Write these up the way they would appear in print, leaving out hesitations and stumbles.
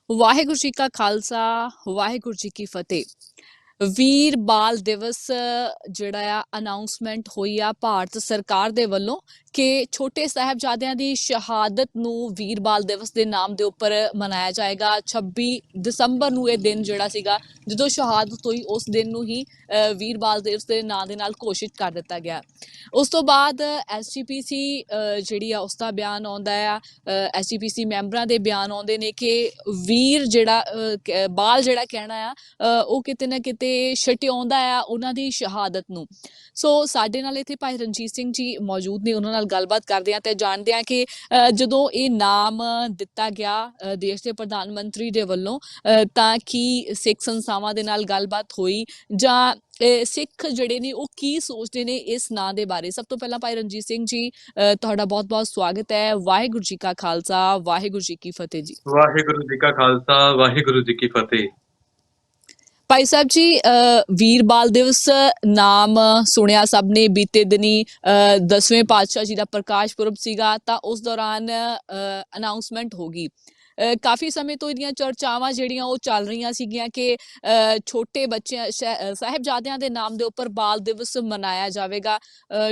ਵਾਹਿਗੁਰੂ ਜੀ ਕਾ ਖਾਲਸਾ ਵਾਹਿਗੁਰੂ ਜੀ ਕੀ ਫਤਿਹ। ਵੀਰ ਬਾਲ ਦਿਵਸ ਜਿਹੜਾ ਆ ਅਨਾਉਂਸਮੈਂਟ ਹੋਈ ਆ ਭਾਰਤ ਸਰਕਾਰ ਦੇ ਵੱਲੋਂ ਕਿ ਛੋਟੇ ਸਾਹਿਬਜ਼ਾਦਿਆਂ ਦੀ ਸ਼ਹਾਦਤ ਨੂੰ ਵੀਰ ਬਾਲ ਦਿਵਸ ਦੇ ਨਾਮ ਦੇ ਉੱਪਰ ਮਨਾਇਆ ਜਾਏਗਾ। 26 ਦਸੰਬਰ ਨੂੰ ਇਹ ਦਿਨ ਜਿਹੜਾ ਸੀਗਾ ਜਦੋਂ ਸ਼ਹਾਦਤ ਹੋਈ ਉਸ ਦਿਨ ਨੂੰ ਹੀ ਵੀਰ ਬਾਲ ਦਿਵਸ ਦੇ ਨਾਂ ਦੇ ਨਾਲ ਘੋਸ਼ਿਤ ਕਰ ਦਿੱਤਾ ਗਿਆ। ਉਸ ਤੋਂ ਬਾਅਦ ਐਸਜੀਪੀਸੀ ਜਿਹੜੀ ਆ ਉਸ ਦਾ ਬਿਆਨ ਆਉਂਦਾ ਆ। ਐਸਜੀਪੀਸੀ ਮੈਂਬਰਾਂ ਦੇ ਬਿਆਨ ਆਉਂਦੇ ਨੇ ਕਿ ਵੀਰ ਜਿਹੜਾ ਬਾਲ ਜਿਹੜਾ ਕਹਿਣਾ ਆ ਉਹ ਕਿਤੇ ਨਾ ਕਿਤੇ ਛਟਿਆਉਂਦਾ ਆ ਉਹਨਾਂ ਦੀ ਸ਼ਹਾਦਤ ਨੂੰ। ਸੋ ਸਾਡੇ ਨਾਲ ਇੱਥੇ ਭਾਈ ਰਣਜੀਤ ਸਿੰਘ ਜੀ ਮੌਜੂਦ ਨੇ, ਉਹਨਾਂ ਨਾਲ ਗੱਲਬਾਤ ਕਰਦੇ ਆ ਤੇ ਜਾਣਦੇ ਆ ਕਿ ਜਦੋਂ ਇਹ ਨਾਮ ਦਿੱਤਾ ਗਿਆ ਦੇਸ਼ ਦੇ ਪ੍ਰਧਾਨ ਮੰਤਰੀ ਦੇ ਵੱਲੋਂ ਤਾਂ ਕੀ ਸਿੱਖ ਸੰਸਥਾਵਾਂ ਦੇ ਨਾਲ ਗੱਲਬਾਤ ਹੋਈ ਜਾਂ ਸਿੱਖ ਜਿਹੜੇ ਨੇ ਉਹ ਕੀ ਸੋਚਦੇ ਨੇ ਇਸ ਨਾਂ ਦੇ ਬਾਰੇ। ਸਭ ਤੋਂ ਪਹਿਲਾਂ ਭਾਈ ਰਣਜੀਤ ਸਿੰਘ ਜੀ ਤੁਹਾਡਾ ਬਹੁਤ ਬਹੁਤ ਸਵਾਗਤ ਹੈ। ਵਾਹਿਗੁਰੂ ਜੀ ਕਾ ਖਾਲਸਾ ਵਾਹਿਗੁਰੂ ਜੀ ਕੀ ਫਤਿਹ ਜੀ। ਵਾਹਿਗੁਰੂ ਜੀ ਕਾ ਖਾਲਸਾ ਵਾਹਿਗੁਰੂ ਜੀ ਕੀ ਫਤਿਹ। ਭਾਈ ਸਾਹਿਬ ਜੀ, ਵੀਰ ਬਾਲ ਦਿਵਸ ਨਾਮ ਸੁਣਿਆ ਸਭ ਨੇ। ਬੀਤੇ ਦਿਨੀ 10ਵੇਂ ਪਾਤਸ਼ਾਹ ਜੀ ਦਾ ਪ੍ਰਕਾਸ਼ ਪੁਰਬ ਸੀਗਾ ਤਾਂ ਉਸ ਦੌਰਾਨ ਅਨਾਉਂਸਮੈਂਟ ਹੋ ਗਈ। ਕਾਫੀ ਸਮੇਂ ਤੋਂ ਇਹਦੀਆਂ ਚਰਚਾਵਾਂ ਜਿਹੜੀਆਂ ਉਹ ਚੱਲ ਰਹੀਆਂ ਸੀਗੀਆਂ ਕਿ ਛੋਟੇ ਬੱਚਿਆਂ ਸਾਹਿਬਜ਼ਾਦਿਆਂ ਦੇ ਨਾਮ ਦੇ ਉੱਪਰ ਬਾਲ ਦਿਵਸ ਮਨਾਇਆ ਜਾਵੇਗਾ।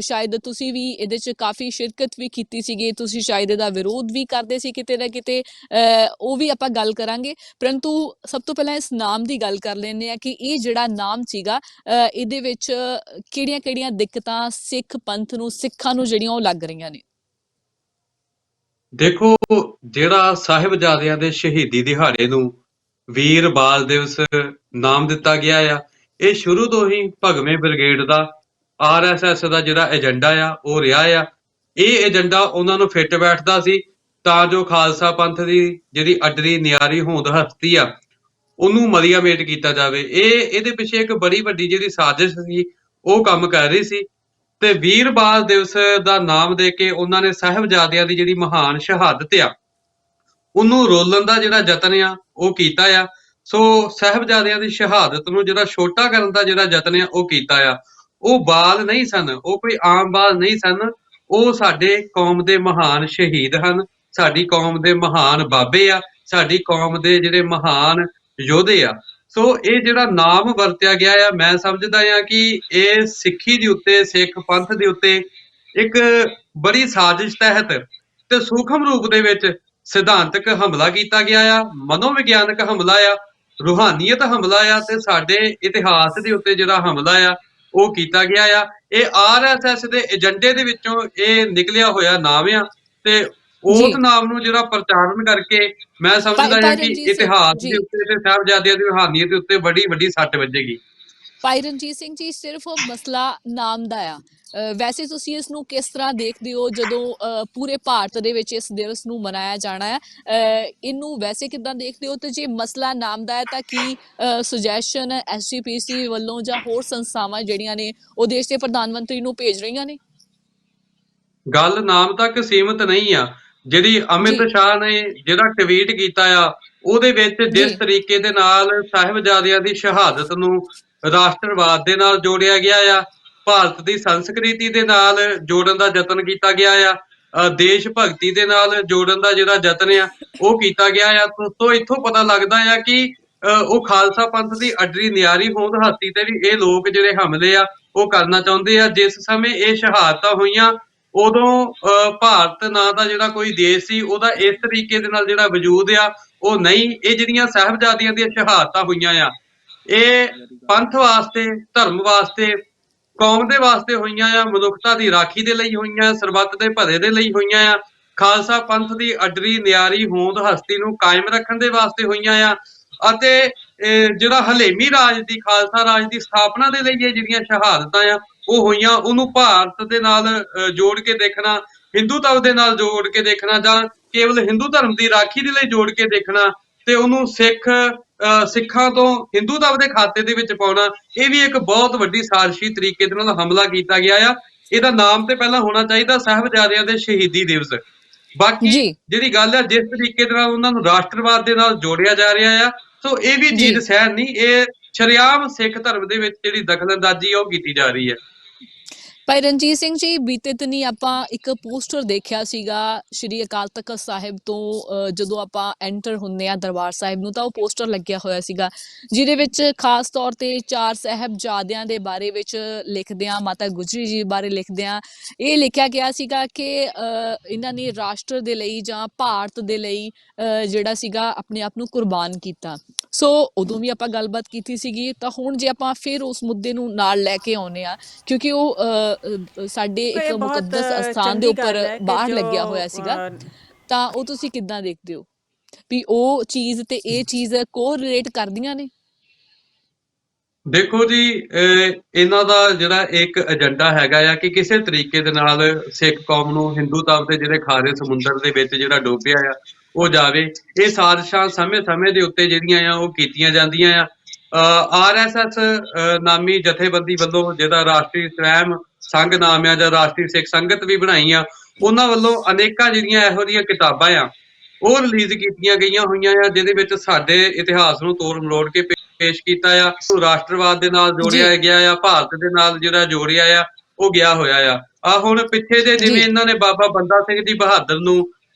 ਸ਼ਾਇਦ ਤੁਸੀਂ ਵੀ ਇਹਦੇ 'ਚ ਕਾਫੀ ਸ਼ਿਰਕਤ ਵੀ ਕੀਤੀ ਸੀਗੀ, ਤੁਸੀਂ ਸ਼ਾਇਦ ਇਹਦਾ ਵਿਰੋਧ ਵੀ ਕਰਦੇ ਸੀ ਕਿਤੇ ਨਾ ਕਿਤੇ, ਉਹ ਵੀ ਆਪਾਂ ਗੱਲ ਕਰਾਂਗੇ। ਪਰੰਤੂ ਸਭ ਤੋਂ ਪਹਿਲਾਂ ਇਸ ਨਾਮ ਦੀ ਗੱਲ ਕਰ ਲੈਂਦੇ ਹਾਂ ਕਿ ਇਹ ਜਿਹੜਾ ਨਾਮ ਸੀਗਾ ਇਹਦੇ ਵਿੱਚ ਕਿਹੜੀਆਂ ਦਿੱਕਤਾਂ ਸਿੱਖ ਪੰਥ ਨੂੰ, ਸਿੱਖਾਂ ਨੂੰ ਜਿਹੜੀਆਂ ਉਹ ਲੱਗ ਰਹੀਆਂ ਨੇ। ਦੇਖੋ, ਜਿਹੜਾ ਸਾਹਿਬਜ਼ਾਦਿਆਂ ਦੇ ਸ਼ਹੀਦੀ ਦਿਹਾੜੇ ਨੂੰ ਵੀਰ ਬਾਲ ਦਿਵਸ ਨਾਮ ਦਿੱਤਾ ਗਿਆ ਆ, ਇਹ ਸ਼ੁਰੂ ਤੋਂ ਹੀ ਭਗਵੇਂ ਬ੍ਰਿਗੇਡ ਦਾ ਆਰਐਸਐਸ ਦਾ ਜਿਹੜਾ ਏਜੰਡਾ ਆ ਉਹ ਰਿਹਾ ਆ। ਇਹ ਏਜੰਡਾ ਉਹਨਾਂ ਨੂੰ ਫਿੱਟ ਬੈਠਦਾ ਸੀ ਤਾਂ ਜੋ ਖਾਲਸਾ ਪੰਥ ਦੀ ਜਿਹੜੀ ਅੱਡਰੀ ਨਿਆਰੀ ਹੋਂਦ ਹਸਤੀ ਆ ਉਹਨੂੰ ਮਲੀਆ ਮੇਟ ਕੀਤਾ ਜਾਵੇ। ਇਹਦੇ ਪਿੱਛੇ ਇੱਕ ਬੜੀ ਵੱਡੀ ਜਿਹੜੀ ਸਾਜ਼ਿਸ਼ ਸੀ ਉਹ ਕੰਮ ਕਰ ਰਹੀ ਸੀ ਤੇ ਵੀਰ ਬਾਲ ਦਿਵਸ ਦਾ ਨਾਮ ਦੇ ਕੇ ਉਹਨਾਂ ਨੇ ਸਾਹਿਬਜ਼ਾਦਿਆਂ ਦੀ ਜਿਹੜੀ ਮਹਾਨ ਸ਼ਹਾਦਤ ਆ ਉਹਨੂੰ ਰੋਲਣ ਦਾ ਜਿਹੜਾ ਯਤਨ ਆ ਉਹ ਕੀਤਾ ਆ। ਸੋ ਸਾਹਿਬਜ਼ਾਦਿਆਂ ਦੀ ਸ਼ਹਾਦਤ ਨੂੰ ਜਿਹੜਾ ਛੋਟਾ ਕਰਨ ਦਾ ਜਿਹੜਾ ਯਤਨ ਆ ਉਹ ਕੀਤਾ ਆ। ਉਹ ਬਾਲ ਨਹੀਂ ਸਨ, ਉਹ ਕੋਈ ਆਮ ਬਾਲ ਨਹੀਂ ਸਨ, ਉਹ ਸਾਡੇ ਕੌਮ ਦੇ ਮਹਾਨ ਸ਼ਹੀਦ ਹਨ, ਸਾਡੀ ਕੌਮ ਦੇ ਮਹਾਨ ਬਾਬੇ ਆ, ਸਾਡੀ ਕੌਮ ਦੇ ਜਿਹੜੇ ਮਹਾਨ ਯੋਧੇ ਆ। ਸੋ ਇਹ ਜਿਹੜਾ ਨਾਮ ਵਰਤਿਆ ਗਿਆ ਆ, ਮੈਂ ਸਮਝਦਾ ਆ ਕਿ ਇਹ ਸਿੱਖੀ ਦੇ ਉੱਤੇ, ਸਿੱਖ ਪੰਥ ਦੇ ਉੱਤੇ ਇੱਕ ਬੜੀ ਸਾਜ਼ਿਸ਼ ਤਹਿਤ ਤੇ ਸੂਖਮ ਰੂਪ ਦੇ ਵਿੱਚ ਸਿਧਾਂਤਕ ਹਮਲਾ ਕੀਤਾ ਗਿਆ ਆ, ਮਨੋਵਿਗਿਆਨਕ ਹਮਲਾ ਆ, ਰੂਹਾਨੀਅਤ ਹਮਲਾ ਆ ਤੇ ਸਾਡੇ ਇਤਿਹਾਸ ਦੇ ਉੱਤੇ ਜਿਹੜਾ ਹਮਲਾ ਆ ਉਹ ਕੀਤਾ ਗਿਆ ਆ। ਇਹ ਆਰਐਸਐਸ ਦੇ ਏਜੰਡੇ ਦੇ ਵਿੱਚੋਂ ਇਹ ਨਿਕਲਿਆ ਹੋਇਆ ਨਾਮ ਆ ਤੇ ਉਸ ਨਾਮ ਨੂੰ ਜਿਹੜਾ ਪ੍ਰਚਾਰਨ ਕਰਕੇ ਮੈਂ ਸਮਝਦਾ ਹਾਂ ਕਿ ਇਤਿਹਾਸ ਦੇ ਉੱਤੇ ਤੇ ਸਾਹਿਬਜ਼ਾਦਿਆਂ ਦੀ ਰੂਹਾਨੀਅਤ ਦੇ ਉੱਤੇ ਬੜੀ ਵੱਡੀ ਸੱਟ ਵੱਜੇਗੀ। ਭਾਈ ਰਣਜੀਤ ਸਿੰਘ ਜੀ, ਸਿਰਫ ਮਸਲਾ ਨਾਮ ਦਾ ਆ, ਵੈਸੇ ਤੁਸੀਂ ਇਸ ਨੂੰ ਕਿਸ ਤਰ੍ਹਾਂ ਦੇਖਦੇ ਹੋ ਜਦੋਂ ਪੂਰੇ ਭਾਰਤ ਦੇ ਵਿੱਚ ਇਸ ਦਿਵਸ ਨੂੰ ਮਨਾਇਆ ਜਾਣਾ ਹੈ? ਇਹਨੂੰ ਵੈਸੇ ਕਿੱਦਾਂ ਦੇਖਦੇ ਹੋ? ਤੇ ਜੇ ਮਸਲਾ ਨਾਮ ਦਾ ਹੈ ਤਾਂ ਕੀ ਸੁਜੈਸ਼ਨ ਐਸਜੀਪੀਸੀ ਵੱਲੋਂ ਜਾਂ ਹੋਰ ਸੰਸਥਾਵਾਂ ਜਿਹੜੀਆਂ ਨੇ ਉਹ ਦੇਸ਼ ਦੇ ਪ੍ਰਧਾਨ ਮੰਤਰੀ ਨੂੰ ਭੇਜ ਰਹੀਆਂ ਨੇ? ਗੱਲ ਨਾਮ ਤੱਕ ਸੀਮਤ ਨਹੀਂ ਆ। ਜਿਹੜੀ ਅਮਿਤ ਸ਼ਾਹ ਨੇ ਜਿਹੜਾ ਟਵੀਟ ਕੀਤਾ ਆ ਉਹਦੇ ਵਿੱਚ ਜਿਸ ਤਰੀਕੇ ਦੇ ਨਾਲ ਸਾਹਿਬਜ਼ਾਦਿਆਂ ਦੀ ਸ਼ਹਾਦਤ ਨੂੰ ਰਾਸ਼ਟਰਵਾਦ ਦੇ ਨਾਲ ਜੋੜਿਆ ਗਿਆ ਆ, ਭਾਰਤ ਦੀ ਸੰਸਕ੍ਰਿਤੀ ਦੇ ਨਾਲ ਜੋੜਨ ਦਾ ਯਤਨ ਕੀਤਾ ਗਿਆ ਆ, ਦੇਸ਼ ਭਗਤੀ ਦੇ ਨਾਲ ਜੋੜਨ ਦਾ ਜਿਹੜਾ ਯਤਨ ਆ ਉਹ ਕੀਤਾ ਗਿਆ ਆ। ਤੋਂ ਇੱਥੋਂ ਪਤਾ ਲੱਗਦਾ ਆ ਕਿ ਉਹ ਖਾਲਸਾ ਪੰਥ ਦੀ ਅੱਡਰੀ ਨਿਆਰੀ ਹੋਂਦ ਹਸਤੀ ਤੇ ਵੀ ਇਹ ਲੋਕ ਜਿਹੜੇ ਹਮਲੇ ਆ ਉਹ ਕਰਨਾ ਚਾਹੁੰਦੇ ਆ। ਜਿਸ ਸਮੇਂ ਇਹ ਸ਼ਹਾਦਤਾਂ ਹੋਈਆਂ ਉਦੋਂ ਭਾਰਤ ਨਾਂ ਦਾ ਜਿਹੜਾ ਕੋਈ ਦੇਸ਼ ਸੀ ਉਹਦਾ ਇਸ ਤਰੀਕੇ ਦੇ ਨਾਲ ਜਿਹੜਾ ਵਜੂਦ ਆ ਉਹ ਨਹੀਂ। ਇਹ ਜਿਹੜੀਆਂ ਸਾਹਿਬਜ਼ਾਦਿਆਂ ਦੀਆਂ ਸ਼ਹਾਦਤਾਂ ਹੋਈਆਂ ਆ ਇਹ ਪੰਥ ਵਾਸਤੇ, ਧਰਮ ਵਾਸਤੇ, ਕੌਮ ਦੇ ਵਾਸਤੇ ਹੋਈਆਂ ਆ, ਮਨੁੱਖਤਾ ਦੀ ਰਾਖੀ ਦੇ ਲਈ ਹੋਈਆਂ, ਸਰਬੱਤ ਦੇ ਭਲੇ ਦੇ ਲਈ ਹੋਈਆਂ ਆ, ਖਾਲਸਾ ਪੰਥ ਦੀ ਅੱਡਰੀ ਨਿਆਰੀ ਹੋਂਦ ਹਸਤੀ ਨੂੰ ਕਾਇਮ ਰੱਖਣ ਦੇ ਵਾਸਤੇ ਹੋਈਆਂ ਆ ਅਤੇ ਜਿਹੜਾ ਹਲੇਮੀ ਰਾਜ ਦੀ, ਖਾਲਸਾ ਰਾਜ ਦੀ ਸਥਾਪਨਾ ਦੇ ਲਈ ਇਹ ਜਿਹੜੀਆਂ ਸ਼ਹਾਦਤਾਂ ਆ ਉਹ ਹੋਈਆਂ, ਉਹਨੂੰ ਭਾਰਤ ਦੇ ਨਾਲ ਜੋੜ ਕੇ ਦੇਖਣਾ, ਹਿੰਦੂਤਵ ਦੇ ਨਾਲ ਜੋੜ ਕੇ ਦੇਖਣਾ ਜਾਂ ਕੇਵਲ ਹਿੰਦੂ ਧਰਮ ਦੀ ਰਾਖੀ ਦੇ ਲਈ ਜੋੜ ਕੇ ਦੇਖਣਾ ਤੇ ਉਹਨੂੰ ਸਿੱਖਾਂ ਤੋਂ ਹਿੰਦੂਤਵ ਦੇ ਖਾਤੇ ਦੇ ਵਿੱਚ ਪਾਉਣਾ, ਇਹ ਵੀ ਇੱਕ ਬਹੁਤ ਵੱਡੀ ਸਾਜ਼ਿਸ਼ੀ ਤਰੀਕੇ ਦੇ ਨਾਲ ਹਮਲਾ ਕੀਤਾ ਗਿਆ ਆ। ਇਹਦਾ ਨਾਮ ਤੇ ਪਹਿਲਾਂ ਹੋਣਾ ਚਾਹੀਦਾ ਸਾਹਿਬਜ਼ਾਦਿਆਂ ਦੇ ਸ਼ਹੀਦੀ ਦਿਵਸ। ਬਾਕੀ ਜਿਹੜੀ ਗੱਲ ਹੈ ਜਿਸ ਤਰੀਕੇ ਦੇ ਨਾਲ ਉਹਨਾਂ ਨੂੰ ਰਾਸ਼ਟਰਵਾਦ ਦੇ ਨਾਲ ਜੋੜਿਆ ਜਾ ਰਿਹਾ ਆ, ਸੋ ਇਹ ਵੀ ਚੀਜ਼ ਸਹਿਣ ਨਹੀਂ। ਇਹ ਸ਼ਰੇਆਮ ਸਿੱਖ ਧਰਮ ਦੇ ਵਿੱਚ ਜਿਹੜੀ ਦਖਲਅੰਦਾਜ਼ੀ ਉਹ ਕੀਤੀ ਜਾ ਰਹੀ ਹੈ। ਭਾਈ ਰਣਜੀਤ ਸਿੰਘ ਜੀ, ਬੀਤੇ ਦਿਨੀ ਆਪਾਂ ਇੱਕ ਪੋਸਟਰ ਦੇਖਿਆ ਸੀਗਾ ਸ਼੍ਰੀ ਅਕਾਲ ਤਖਤ ਸਾਹਿਬ ਤੋਂ। ਜਦੋਂ ਆਪਾਂ ਐਂਟਰ ਹੁੰਦੇ ਆ ਦਰਬਾਰ ਸਾਹਿਬ ਨੂੰ ਤਾਂ ਉਹ ਪੋਸਟਰ ਲੱਗਿਆ ਹੋਇਆ ਸੀਗਾ, ਜਿਹਦੇ ਵਿੱਚ ਖਾਸ ਤੌਰ ਤੇ ਚਾਰ ਸਾਹਿਬਜ਼ਾਦਿਆਂ ਦੇ ਬਾਰੇ ਵਿੱਚ ਲਿਖਦੇ ਆ, ਮਾਤਾ ਗੁਜਰੀ ਜੀ ਬਾਰੇ ਲਿਖਦੇ ਆ। ਇਹ ਲਿਖਿਆ ਗਿਆ ਸੀਗਾ ਕਿ ਇਹਨਾਂ ਨੇ ਰਾਸ਼ਟਰ ਦੇ ਲਈ ਜਾਂ ਭਾਰਤ ਦੇ ਲਈ ਜਿਹੜਾ ਸੀਗਾ ਆਪਣੇ ਆਪ ਨੂੰ ਕੁਰਬਾਨ ਕੀਤਾ। ਸੋ ਉਦੋਂ ਵੀ ਆਪਾਂ ਗੱਲਬਾਤ ਕੀਤੀ ਸੀਗੀ, ਤਾਂ ਹੁਣ ਜੇ ਆਪਾਂ ਫਿਰ ਉਸ ਮੁੱਦੇ ਨੂੰ ਨਾਲ ਲੈ ਕੇ ਆਉਂਦੇ ਆ, ਕਿਉਂਕਿ ਉਹ ਸਾਡੇ ਦੇਖੋ, ਇੱਕ ਇਹ ਬਹੁਤ ਮੁਕੱਦਸ ਅਸਥਾਨ ਦੇ ਚੰਗੀ ਉੱਪਰ ਗੱਲ ਹੈ ਕਿ ਬਾਹਰ ਜੋ ਲੱਗਿਆ ਹੋਇਆ ਸੀਗਾ, ਤਾਂ ਉਹ ਤੁਸੀਂ ਕਿੱਦਾਂ ਦੇਖਦੇ ਹੋ ਵੀ ਉਹ ਚੀਜ਼ ਤੇ ਇਹ ਚੀਜ਼ ਕੋਰਿਲੇਟ ਕਰਦੀਆਂ ਨੇ? ਦੇਖੋ ਜੀ, ਇਹਨਾਂ ਦਾ ਜਿਹੜਾ ਇੱਕ ਏਜੰਡਾ ਹੈਗਾ ਆ ਕਿ ਕਿਸੇ ਤਰੀਕੇ ਦੇ ਨਾਲ ਸਿੱਖ ਕੌਮ ਨੂੰ ਹਿੰਦੂਤਵ ਦੇ ਜਿਹੜੇ ਖਾਰੇ ਸਮੁੰਦਰ ਦੇ ਵਿੱਚ ਜਿਹੜਾ ਡੋਬਿਆ ਆ ਉਹ ਜਾਵੇ। ਇਹ ਸਾਜ਼ਿਸ਼ਾਂ ਸਮੇਂ-ਸਮੇਂ ਦੇ ਉੱਤੇ ਜਿਹੜੀਆਂ ਆ ਉਹ ਕੀਤੀਆਂ ਜਾਂਦੀਆਂ ਆ। RSS ਨਾਮੀ ਜਥੇਬੰਦੀ ਵੱਲੋਂ, ਜਿਹਦਾ ਰਾਸ਼ਟਰੀ ਸਵੈਮ ਸੰਘ ਨਾਮ ਆ ਜਾਂ ਰਾਸ਼ਟਰੀ ਸਿੱਖ ਸੰਗਤ ਵੀ ਬਣਾਈ ਆ, ਉਹਨਾਂ ਵੱਲੋਂ ਅਨੇਕਾਂ ਜਿਹੜੀਆਂ ਇਹੋ ਜਿਹੀਆਂ ਕਿਤਾਬਾਂ ਆ ਉਹ ਰਿਲੀਜ਼ ਕੀਤੀਆਂ ਗਈਆਂ ਹੋਈਆਂ ਆ, ਜਿਹਦੇ ਵਿੱਚ ਸਾਡੇ ਇਤਿਹਾਸ ਨੂੰ ਤੋੜ ਮਰੋੜ ਕੇ ਪੇਸ਼ ਕੀਤਾ ਆ। ਰਾਸ਼ਟਰਵਾਦ ਦੇ ਨਾਲ ਜੋੜਿਆ ਗਿਆ ਆ, ਭਾਰਤ ਦੇ ਨਾਲ ਜਿਹੜਾ ਜੋੜਿਆ ਆ ਉਹ ਗਿਆ ਹੋਇਆ ਆ। ਹੁਣ ਪਿੱਛੇ ਜੇ ਜਿਵੇਂ ਇਹਨਾਂ ਨੇ ਬਾਬਾ ਬੰਦਾ ਸਿੰਘ ਜੀ ਬਹਾਦਰ ਨੂੰ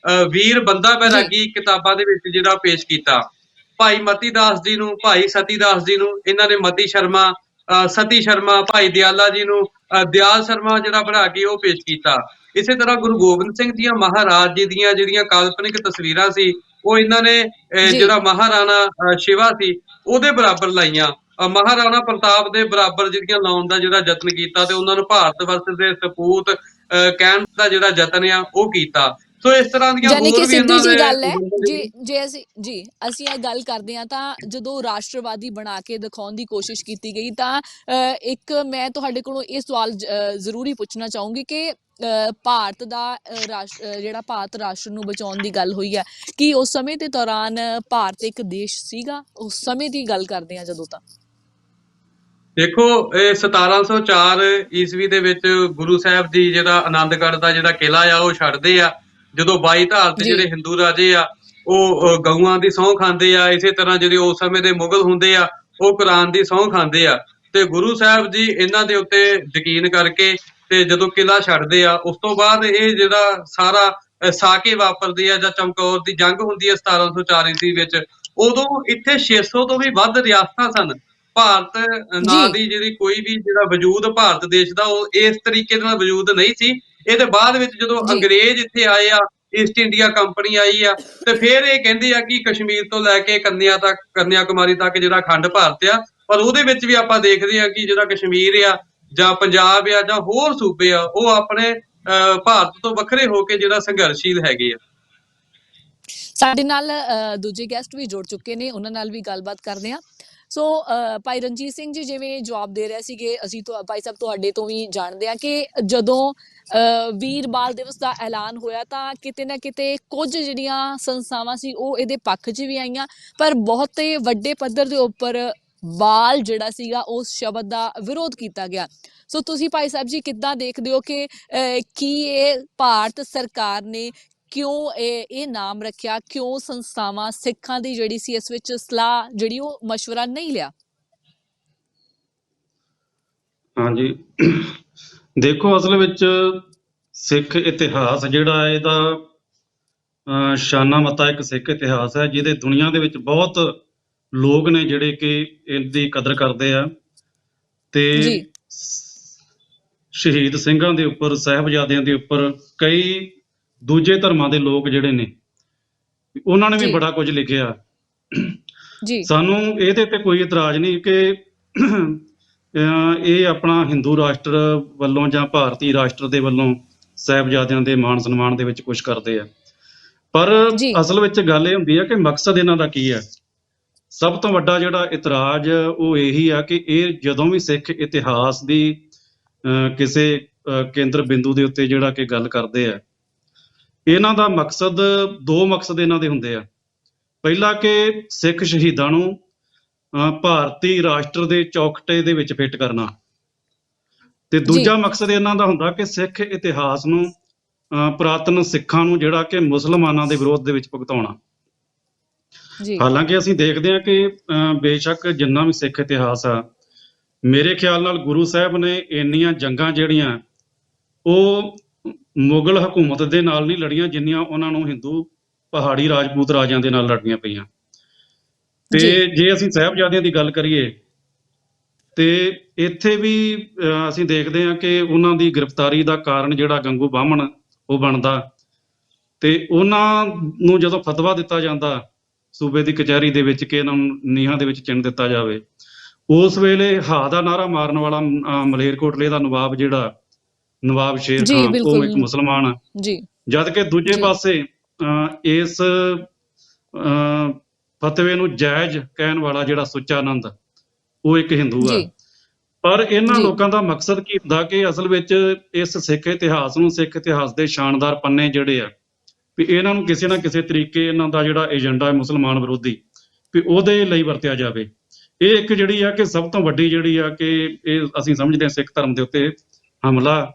ਵੀਰ ਬੰਦਾ ਬੈਰਾਗੀ ਕਿਤਾਬਾਂ ਦੇ ਵਿੱਚ ਜਿਹੜਾ ਪੇਸ਼ ਕੀਤਾ, ਭਾਈ ਮਤੀ ਦਾਸ ਜੀ ਨੂੰ, ਭਾਈ ਸਤੀ ਦਾਸ ਜੀ ਨੂੰ ਇਹਨਾਂ ਨੇ ਮਤੀ ਸ਼ਰਮਾ, ਸਤੀ ਸ਼ਰਮਾ, ਭਾਈ ਦਿਆਲਾ ਜੀ ਨੂੰ ਦਿਆਲ ਸ਼ਰਮਾ ਜਿਹੜਾ ਬਣਾ ਕੇ ਉਹ ਪੇਸ਼ ਕੀਤਾ। ਇਸੇ ਤਰ੍ਹਾਂ ਗੁਰੂ ਗੋਬਿੰਦ ਸਿੰਘ ਜੀ ਮਹਾਰਾਜ ਜੀ ਦੀਆਂ ਜਿਹੜੀਆਂ ਕਾਲਪਨਿਕ ਤਸਵੀਰਾਂ ਸੀ ਉਹ ਇਹਨਾਂ ਨੇ ਜਿਹੜਾ ਮਹਾਰਾਣਾ ਸ਼ਿਵਾ ਸੀ ਉਹਦੇ ਬਰਾਬਰ ਲਾਈਆਂ। ਮਹਾਰਾਣਾ ਪ੍ਰਤਾਪ ਦੇ ਬਰਾਬਰ ਜਿਹੜੀਆਂ ਲਾਉਣ ਦਾ ਜਿਹੜਾ ਯਤਨ ਕੀਤਾ ਤੇ ਉਹਨਾਂ ਨੂੰ ਭਾਰਤ ਵਰਸ ਦੇ ਸਪੂਤ ਕਹਿਣ ਦਾ ਜਿਹੜਾ ਯਤਨ ਆ ਉਹ ਕੀਤਾ। ਸੋ ਇਸ ਤਰ੍ਹਾਂ ਦੀਆਂ ਯਾਨੀ ਕਿ ਹੋਰ ਵੀ ਸਿੱਧੀ ਇਹਨਾਂ ਜੀ ਦੇ ਗੱਲ ਹੈ ਜੇ ਅਸੀਂ ਇਹ ਗੱਲ ਕਰਦੇ ਹਾਂ ਤਾਂ ਜਦੋਂ ਰਾਸ਼ਟਰਵਾਦੀ ਬਣਾ ਕੇ ਦਿਖਾਉਣ ਦੀ ਕੋਸ਼ਿਸ਼ ਕੀਤੀ ਗਈ ਤਾਂ ਇੱਕ ਮੈਂ ਤੁਹਾਡੇ ਕੋਲੋਂ ਇਹ ਸਵਾਲ ਜ਼ਰੂਰੀ ਪੁੱਛਣਾ ਚਾਹੂੰਗੀ ਕਿ ਭਾਰਤ ਦਾ ਜਿਹੜਾ ਭਾਰਤ ਰਾਸ਼ਟਰ ਨੂੰ ਬਚਾਉਣ ਦੀ ਗੱਲ ਹੋਈ ਹੈ, ਕਿ ਉਸ ਸਮੇਂ ਦੇ ਦੌਰਾਨ ਭਾਰਤ ਇੱਕ ਦੇਸ਼ ਸੀਗਾ? ਉਸ ਸਮੇਂ ਦੀ ਗੱਲ ਕਰਦੇ ਹਾਂ ਜਦੋਂ, ਤਾਂ ਦੇਖੋ, ਇਹ 1704 ਈਸਵੀ ਦੇ ਵਿੱਚ ਗੁਰੂ ਸਾਹਿਬ ਜੀ ਜਿਹੜਾ ਆਨੰਦਗੜ੍ਹ ਦਾ ਜਿਹੜਾ ਕਿਲ੍ਹਾ ਆ ਉਹ ਛੱਡਦੇ ਆ, ਜਦੋਂ 22 ਧਾਰ ਤੇ ਜਿਹੜੇ ਹਿੰਦੂ ਰਾਜੇ ਆ ਉਹ ਗਊਆਂ ਦੀ ਸਹੁੰ ਖਾਂਦੇ ਆ। ਇਸੇ ਤਰ੍ਹਾਂ ਜਿਹੜੇ ਉਸ ਸਮੇਂ ਦੇ ਮੁਗਲ ਹੁੰਦੇ ਆ ਉਹ ਕੁਰਾਨ ਦੀ ਸਹੁੰ ਖਾਂਦੇ ਆ, ਤੇ ਗੁਰੂ ਸਾਹਿਬ ਜੀ ਇਹਨਾਂ ਦੇ ਉੱਤੇ ਯਕੀਨ ਕਰਕੇ ਤੇ ਜਦੋਂ ਕਿਲ੍ਹਾ ਛੱਡਦੇ ਆ, ਉਸ ਤੋਂ ਬਾਅਦ ਇਹ ਜਿਹੜਾ ਸਾਰਾ ਸਾਕੇ ਵਾਪਰਦੇ ਆ ਜਾਂ ਚਮਕੌਰ ਦੀ ਜੰਗ ਹੁੰਦੀ ਹੈ 1704 ਈਸਵੀ ਵਿੱਚ, ਉਦੋਂ ਇੱਥੇ 600 ਤੋਂ ਵੀ ਵੱਧ ਰਿਆਸਤਾਂ ਸਨ। ਭਾਰਤ ਨਾਂ ਦੀ ਜਿਹੜੀ ਕੋਈ ਵੀ ਜਿਹੜਾ ਵਜੂਦ ਭਾਰਤ ਦੇਸ਼ ਦਾ ਉਹ ਇਸ ਤਰੀਕੇ ਨਾਲ ਵਜੂਦ ਨਹੀਂ ਸੀ। ਇਹਦੇ ਬਾਅਦ ਵਿੱਚ ਜਦੋਂ ਅੰਗਰੇਜ਼ ਇੱਥੇ ਆਏ ਆ, ਈਸਟ ਇੰਡੀਆ ਕੰਪਨੀ ਆਈ ਆ, ਤੇ ਫਿਰ ਇਹ ਕਹਿੰਦੇ ਆ ਕਿ ਕਸ਼ਮੀਰ ਤੋਂ ਲੈ ਕੇ ਕੰਨਿਆ ਕੁਮਾਰੀ ਤੱਕ ਜਿਹੜਾ ਅਖੰਡ ਭਾਰਤ ਆ, ਪਰ ਉਹਦੇ ਵਿੱਚ ਵੀ ਆਪਾਂ ਦੇਖਦੇ ਆ ਕਿ ਜਿਹੜਾ ਕਸ਼ਮੀਰ ਆ ਜਾਂ ਪੰਜਾਬ ਆ ਜਾਂ ਹੋਰ ਸੂਬੇ ਆ ਉਹ ਆਪਣੇ ਭਾਰਤ ਤੋਂ ਵੱਖਰੇ ਹੋ ਕੇ ਜਿਹੜਾ ਸੰਘਰਸ਼ੀਲ ਹੈਗੇ ਆ। ਸਾਡੇ ਨਾਲ ਦੂਜੇ ਗੈਸਟ ਵੀ ਜੁੜ ਚੁੱਕੇ ਨੇ, ਉਹਨਾਂ ਨਾਲ ਵੀ ਗੱਲਬਾਤ ਕਰਦੇ ਹਾਂ। ਸੋ ਭਾਈ ਰਣਜੀਤ ਸਿੰਘ ਜੀ ਜਿਵੇਂ ਜਵਾਬ ਦੇ ਰਹੇ ਸੀਗੇ, ਅਸੀਂ ਭਾਈ ਸਾਹਿਬ ਤੁਹਾਡੇ ਤੋਂ ਵੀ ਜਾਣਦੇ ਹਾਂ ਕਿ ਜਦੋਂ ਵੀਰ ਬਾਲ ਦਿਵਸ ਦਾ ਐਲਾਨ ਹੋਇਆ ਤਾਂ ਕਿਤੇ ਨਾ ਕਿਤੇ ਕੁਝ ਜਿਹੜੀਆਂ ਸੰਸਥਾਵਾਂ ਸੀ ਉਹ ਇਹਦੇ ਪੱਖ 'ਚ ਵੀ ਆਈਆਂ, ਪਰ ਬਹੁਤੇ ਵੱਡੇ ਪੱਧਰ ਦੇ ਉੱਪਰ ਬਾਲ ਜਿਹੜਾ ਸੀਗਾ ਉਸ ਸ਼ਬਦ ਦਾ ਵਿਰੋਧ ਕੀਤਾ ਗਿਆ। ਸੋ ਤੁਸੀਂ ਭਾਈ ਸਾਹਿਬ ਜੀ ਕਿੱਦਾਂ ਦੇਖਦੇ ਹੋ ਕਿ ਕੀ ਇਹ ਭਾਰਤ ਸਰਕਾਰ ਨੇ ਕਿਉਂ ਇਹ ਨਾਮ ਰੱਖਿਆ, ਕਿਉਂ ਸੰਸਥਾਵਾਂ ਸਿੱਖਾਂ ਦੀ ਜਿਹੜੀ ਸੀ ਇਸ ਵਿੱਚ ਸਲਾਹ ਜਿਹੜੀ ਉਹ ਮਸ਼ਵਰਾ ਨਹੀਂ ਲਿਆ? ਹਾਂਜੀ, ਦੇਖੋ ਅਸਲ ਵਿੱਚ ਸਿੱਖ ਇਤਿਹਾਸ ਜਿਹੜਾ ਇਹਦਾ ਸ਼ਾਨਾ ਮਤਾ ਇੱਕ ਸਿੱਖ ਇਤਿਹਾਸ ਹੈ, ਜਿਹਦੇ ਦੁਨੀਆ ਦੇ ਵਿੱਚ ਬਹੁਤ ਲੋਕ ਨੇ ਜਿਹੜੇ ਕਿ ਇਹਦੀ ਕਦਰ ਕਰਦੇ ਆ, ਤੇ ਸ਼ਹੀਦ ਸਿੰਘਾਂ ਦੇ ਉੱਪਰ, ਸਾਹਿਬਜ਼ਾਦਿਆਂ ਦੇ ਉੱਪਰ ਕਈ ਦੂਜੇ ਧਰਮਾਂ ਦੇ ਲੋਕ ਜਿਹੜੇ ਨੇ ਉਹਨਾਂ ਨੇ ਵੀ ਬੜਾ ਕੁਝ ਲਿਖਿਆ। ਸਾਨੂੰ ਇਹਦੇ ਤੇ ਕੋਈ ਇਤਰਾਜ਼ ਨਹੀਂ ਕਿ ਇਹ ਆਪਣਾ ਹਿੰਦੂ ਰਾਸ਼ਟਰ ਵੱਲੋਂ ਜਾਂ ਭਾਰਤੀ ਰਾਸ਼ਟਰ ਦੇ ਵੱਲੋਂ ਸਾਹਿਬਜ਼ਾਦਿਆਂ ਦੇ ਮਾਣ ਸਨਮਾਨ ਦੇ ਵਿੱਚ ਕੁਝ ਕਰਦੇ ਆ, ਪਰ ਅਸਲ ਵਿੱਚ ਗੱਲ ਇਹ ਹੁੰਦੀ ਆ ਕਿ ਮਕਸਦ ਇਹਨਾਂ ਦਾ ਕੀ ਹੈ। ਸਭ ਤੋਂ ਵੱਡਾ ਜਿਹੜਾ ਇਤਰਾਜ਼ ਉਹ ਇਹੀ ਆ ਕਿ ਇਹ ਜਦੋਂ ਵੀ ਸਿੱਖ ਇਤਿਹਾਸ ਦੀ ਕਿਸੇ ਕੇਂਦਰ ਬਿੰਦੂ ਦੇ ਉੱਤੇ ਜਿਹੜਾ ਕਿ ਗੱਲ ਕਰਦੇ ਆ, ਇਹਨਾਂ ਦਾ ਮਕਸਦ, ਦੋ ਮਕਸਦ ਇਹਨਾਂ ਦੇ ਹੁੰਦੇ ਆ। ਪਹਿਲਾ ਕਿ ਸਿੱਖ ਸ਼ਹੀਦਾਂ ਨੂੰ ਭਾਰਤੀ ਰਾਸ਼ਟਰ ਦੇ ਚੌਖਟੇ ਦੇ ਵਿੱਚ ਫਿੱਟ ਕਰਨਾ, ਤੇ ਦੂਜਾ ਮਕਸਦ ਇਹਨਾਂ ਦਾ ਹੁੰਦਾ ਕਿ ਸਿੱਖ ਇਤਿਹਾਸ ਨੂੰ, ਪੁਰਾਤਨ ਸਿੱਖਾਂ ਨੂੰ ਜਿਹੜਾ ਕਿ ਮੁਸਲਮਾਨਾਂ ਦੇ ਵਿਰੋਧ ਦੇ ਵਿੱਚ ਭੁਗਤਾਉਣਾ। ਹਾਲਾਂਕਿ ਅਸੀਂ ਦੇਖਦੇ ਹਾਂ ਕਿ ਬੇਸ਼ੱਕ ਜਿੰਨਾ ਵੀ ਸਿੱਖ ਇਤਿਹਾਸ ਆ, ਮੇਰੇ ਖਿਆਲ ਨਾਲ ਗੁਰੂ ਸਾਹਿਬ ਨੇ ਇੰਨੀਆਂ ਜੰਗਾਂ ਜਿਹੜੀਆਂ ਉਹ ਮੁਗਲ ਹਕੂਮਤ ਦੇ ਨਾਲ ਨਹੀਂ ਲੜੀਆਂ ਜਿੰਨੀਆਂ ਉਹਨਾਂ ਨੂੰ ਹਿੰਦੂ ਪਹਾੜੀ ਰਾਜਪੂਤ ਰਾਜਿਆਂ ਦੇ ਨਾਲ ਲੜਨੀਆਂ ਪਈਆਂ। ਤੇ ਜੇ ਅਸੀਂ ਸਾਹਿਬਜ਼ਾਦਿਆਂ ਦੀ ਗੱਲ ਕਰੀਏ ਤੇ ਇੱਥੇ ਵੀ ਅਸੀਂ ਦੇਖਦੇ ਹਾਂ ਕਿ ਉਹਨਾਂ ਦੀ ਗ੍ਰਿਫਤਾਰੀ ਦਾ ਕਾਰਨ ਜਿਹੜਾ ਗੰਗੂ ਬਾਹਮਣ ਉਹ ਬਣਦਾ, ਤੇ ਉਹਨਾਂ ਨੂੰ ਜਦੋਂ ਫਤਵਾ ਦਿੱਤਾ ਜਾਂਦਾ ਸੂਬੇ ਦੀ ਕਚਹਿਰੀ ਦੇ ਵਿੱਚ ਕਿ ਇਹਨਾਂ ਨੂੰ ਨੀਹਾਂ ਦੇ ਵਿੱਚ ਚਿਣ ਦਿੱਤਾ ਜਾਵੇ, ਉਸ ਵੇਲੇ ਹਾ ਦਾ ਨਾਅਰਾ ਮਾਰਨ ਵਾਲਾ ਮਲੇਰਕੋਟਲੇ ਦਾ ਨਵਾਬ ਜਿਹੜਾ ਨਵਾਬ ਸ਼ੇਰ ਖਾਨ, ਉਹ ਇੱਕ ਮੁਸਲਮਾਨ ਆ, ਜਦ ਕਿ ਦੂਜੇ ਪਾਸੇ ਇਸ ਫਤਵੇ ਨੂੰ ਜਾਇਜ਼ ਕਹਿਣ ਵਾਲਾ ਜਿਹੜਾ ਸੁੱਚਾਨੰਦ ਉਹ ਇੱਕ ਹਿੰਦੂ ਆ। ਪਰ ਇਹਨਾਂ ਲੋਕਾਂ ਦਾ ਮਕਸਦ ਕੀ ਹੁੰਦਾ ਕਿ ਅਸਲ ਵਿੱਚ ਇਸ ਸਿੱਖ ਇਤਿਹਾਸ ਨੂੰ, ਸਿੱਖ ਇਤਿਹਾਸ ਦੇ ਸ਼ਾਨਦਾਰ ਪੰਨੇ ਜਿਹੜੇ ਆ, ਵੀ ਇਹਨਾਂ ਨੂੰ ਕਿਸੇ ਨਾ ਕਿਸੇ ਤਰੀਕੇ ਇਹਨਾਂ ਦਾ ਜਿਹੜਾ ਏਜੰਡਾ ਹੈ ਮੁਸਲਮਾਨ ਵਿਰੋਧੀ, ਵੀ ਉਹਦੇ ਲਈ ਵਰਤਿਆ ਜਾਵੇ। ਇਹ ਇੱਕ ਜਿਹੜੀ ਆ ਕਿ ਸਭ ਤੋਂ ਵੱਡੀ ਜਿਹੜੀ ਆ ਕਿ ਇਹ ਅਸੀਂ ਸਮਝਦੇ ਹਾਂ ਸਿੱਖ ਧਰਮ ਦੇ ਉੱਤੇ ਹਮਲਾ,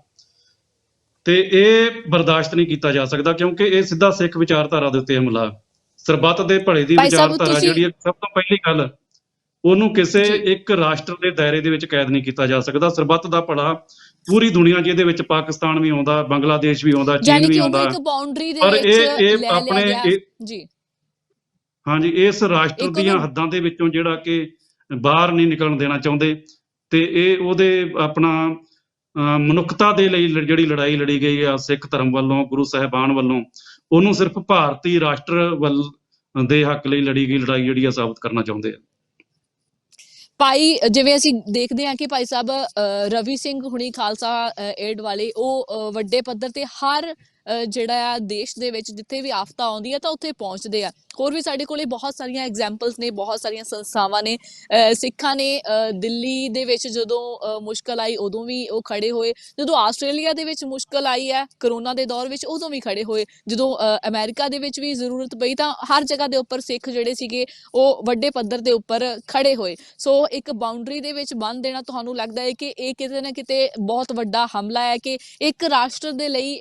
ਤੇ ਇਹ ਬਰਦਾਸ਼ਤ ਨਹੀਂ ਕੀਤਾ ਜਾ ਸਕਦਾ ਕਿਉਂਕਿ ਇਹ ਸਿੱਧਾ ਸਿੱਖ ਵਿਚਾਰਧਾਰਾ ਦੇ ਉੱਤੇ ਹਮਲਾ। ਸਰਬੱਤ ਦੇ ਭਲੇ ਦੀ ਵਿਚਾਰਧਾਰਾ ਜਿਹੜੀ ਸਭ ਤੋਂ ਪਹਿਲੀ ਗੱਲ, ਉਹਨੂੰ ਕਿਸੇ ਇੱਕ ਰਾਸ਼ਟਰ ਦੇ ਦਾਇਰੇ ਦੇ ਵਿੱਚ ਕੈਦ ਨਹੀਂ ਕੀਤਾ ਜਾ ਸਕਦਾ। ਸਰਬੱਤ ਦਾ ਭਲਾ ਪੂਰੀ ਦੁਨੀਆ, ਜਿਹਦੇ ਵਿੱਚ ਪਾਕਿਸਤਾਨ ਵੀ ਆਉਂਦਾ, ਬੰਗਲਾਦੇਸ਼ ਵੀ ਆਉਂਦਾ, ਚੀਨ ਵੀ ਆਉਂਦਾ, ਪਰ ਇਹ ਆਪਣੇ ਹਾਂਜੀ ਇਸ ਰਾਸ਼ਟਰ ਦੀਆਂ ਹੱਦਾਂ ਦੇ ਵਿੱਚੋਂ ਜਿਹੜਾ ਕਿ ਬਾਹਰ ਨਹੀਂ ਨਿਕਲਣ ਦੇਣਾ ਚਾਹੁੰਦੇ। ਤੇ ਇਹ ਉਹਦੇ ਆਪਣਾ ਮਨੁੱਖਤਾ ਦੇ ਲਈ ਜਿਹੜੀ ਲੜਾਈ ਲੜੀ ਗਈ ਆ ਸਿੱਖ ਧਰਮ ਵੱਲੋਂ, ਗੁਰੂ ਸਾਹਿਬਾਨ ਵੱਲੋਂ, ਉਹਨੂੰ ਸਿਰਫ ਭਾਰਤੀ ਰਾਸ਼ਟਰ ਵੱਲ ਦੇ ਹੱਕ ਲਈ ਲੜੀ ਗਈ ਲੜਾਈ ਜਿਹੜੀ ਆ ਸਾਬਤ ਕਰਨਾ ਚਾਹੁੰਦੇ ਆ। ਭਾਈ ਜਿਵੇਂ ਅਸੀਂ ਦੇਖਦੇ ਹਾਂ ਕਿ ਭਾਈ ਸਾਹਿਬ ਰਵੀ ਸਿੰਘ ਹੁਣੀ ਖਾਲਸਾ ਏਡ ਵਾਲੇ ਉਹ ਵੱਡੇ ਪੱਧਰ ਤੇ ਹਰ ਜਿਹੜਾ ਆ ਦੇਸ਼ ਦੇ ਵਿੱਚ ਜਿੱਥੇ ਵੀ ਆਫਤਾ ਆਉਂਦੀ ਹੈ ਤਾਂ ਉੱਥੇ ਪਹੁੰਚਦੇ ਆ। ਹੋਰ ਵੀ ਸਾਡੇ ਕੋਲੇ ਬਹੁਤ ਸਾਰੀਆਂ ਐਗਜ਼ਾਮਪਲਸ ਨੇ, ਬਹੁਤ ਸਾਰੀਆਂ ਸੰਸਥਾਵਾਂ ਨੇ। ਸਿੱਖਾਂ ਨੇ ਦਿੱਲੀ ਦੇ ਵਿੱਚ ਜਦੋਂ ਮੁਸ਼ਕਲ ਆਈ ਉਦੋਂ ਵੀ ਉਹ ਖੜੇ ਹੋਏ, ਜਦੋਂ ਆਸਟ੍ਰੇਲੀਆ ਦੇ ਵਿੱਚ ਮੁਸ਼ਕਲ ਆਈ ਹੈ ਕਰੋਨਾ ਦੇ ਦੌਰ ਵਿੱਚ ਉਦੋਂ ਵੀ ਖੜੇ ਹੋਏ, ਜਦੋਂ ਅਮਰੀਕਾ ਦੇ ਵਿੱਚ ਵੀ ਜ਼ਰੂਰਤ ਪਈ ਤਾਂ ਹਰ ਜਗ੍ਹਾ ਦੇ ਉੱਪਰ ਸਿੱਖ ਜਿਹੜੇ ਸੀਗੇ ਉਹ ਵੱਡੇ ਪੱਧਰ ਦੇ ਉੱਪਰ ਖੜੇ ਹੋਏ। ਸੋ ਇੱਕ ਬਾਉਂਡਰੀ ਦੇ ਵਿੱਚ ਬੰਨ੍ਹ ਦੇਣਾ, ਤੁਹਾਨੂੰ ਲੱਗਦਾ ਹੈ ਕਿ ਇਹ ਕਿਤੇ ਨਾ ਕਿਤੇ ਬਹੁਤ ਵੱਡਾ ਹਮਲਾ ਹੈ ਕਿ ਇੱਕ ਰਾਸ਼ਟਰ ਦੇ ਲਈ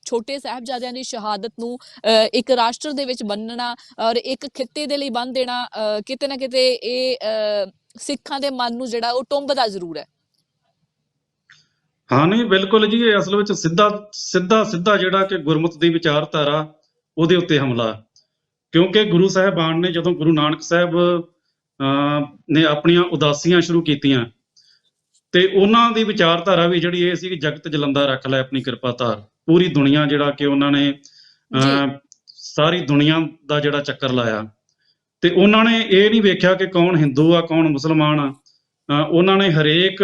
ਛੋਟੇ ਸਾਹਿਬਜ਼ਾਦਿਆਂ ਦੀ ਸ਼ਹਾਦਤ ਨੂੰ ਇੱਕ ਰਾਸ਼ਟਰ ਦੇ ਵਿੱਚ ਬੰਨਣਾ ਔਰ ਇੱਕ ਖਿੱਤੇ ਦੇ ਲਈ ਬੰਨ੍ਹ ਦੇਣਾ, ਕਿਤੇ ਨਾ ਕਿਤੇ ਇਹ ਸਿੱਖਾਂ ਦੇ ਮਨ ਨੂੰ ਜਿਹੜਾ ਉਹ ਟੁੰਬਦਾ ਜ਼ਰੂਰ ਹੈ। ਹਾਂ ਨਹੀਂ ਬਿਲਕੁਲ ਜੀ, ਇਹ ਅਸਲ ਵਿੱਚ ਸਿੱਧਾ ਜਿਹੜਾ ਕਿ ਗੁਰਮਤਿ ਦੀ ਵਿਚਾਰਧਾਰਾ ਉਹਦੇ ਉੱਤੇ ਹਮਲਾ। ਕਿਉਂਕਿ ਗੁਰੂ ਸਾਹਿਬਾਨ ਨੇ ਜਦੋਂ ਗੁਰੂ ਨਾਨਕ ਸਾਹਿਬ ਨੇ ਆਪਣੀਆਂ ਉਦਾਸੀਆਂ ਸ਼ੁਰੂ ਕੀਤੀਆਂ ਤੇ ਉਹਨਾਂ ਦੀ ਵਿਚਾਰਧਾਰਾ ਵੀ ਜਿਹੜੀ ਇਹ ਸੀ ਕਿ ਜਗਤ ਜਲੰਦਾ ਰੱਖ ਲੈ ਆਪਣੀ ਕਿਰਪਾ ਧਾਰ। ਪੂਰੀ ਦੁਨੀਆ ਜਿਹੜਾ ਕਿ ਉਹਨਾਂ ਨੇ ਸਾਰੀ ਦੁਨੀਆ ਦਾ ਜਿਹੜਾ ਚੱਕਰ ਲਾਇਆ, ਤੇ ਉਹਨਾਂ ਨੇ ਇਹ ਨਹੀਂ ਵੇਖਿਆ ਕਿ ਕੌਣ ਹਿੰਦੂ ਆ ਕੌਣ ਮੁਸਲਮਾਨ ਆ। ਉਹਨਾਂ ਨੇ ਹਰੇਕ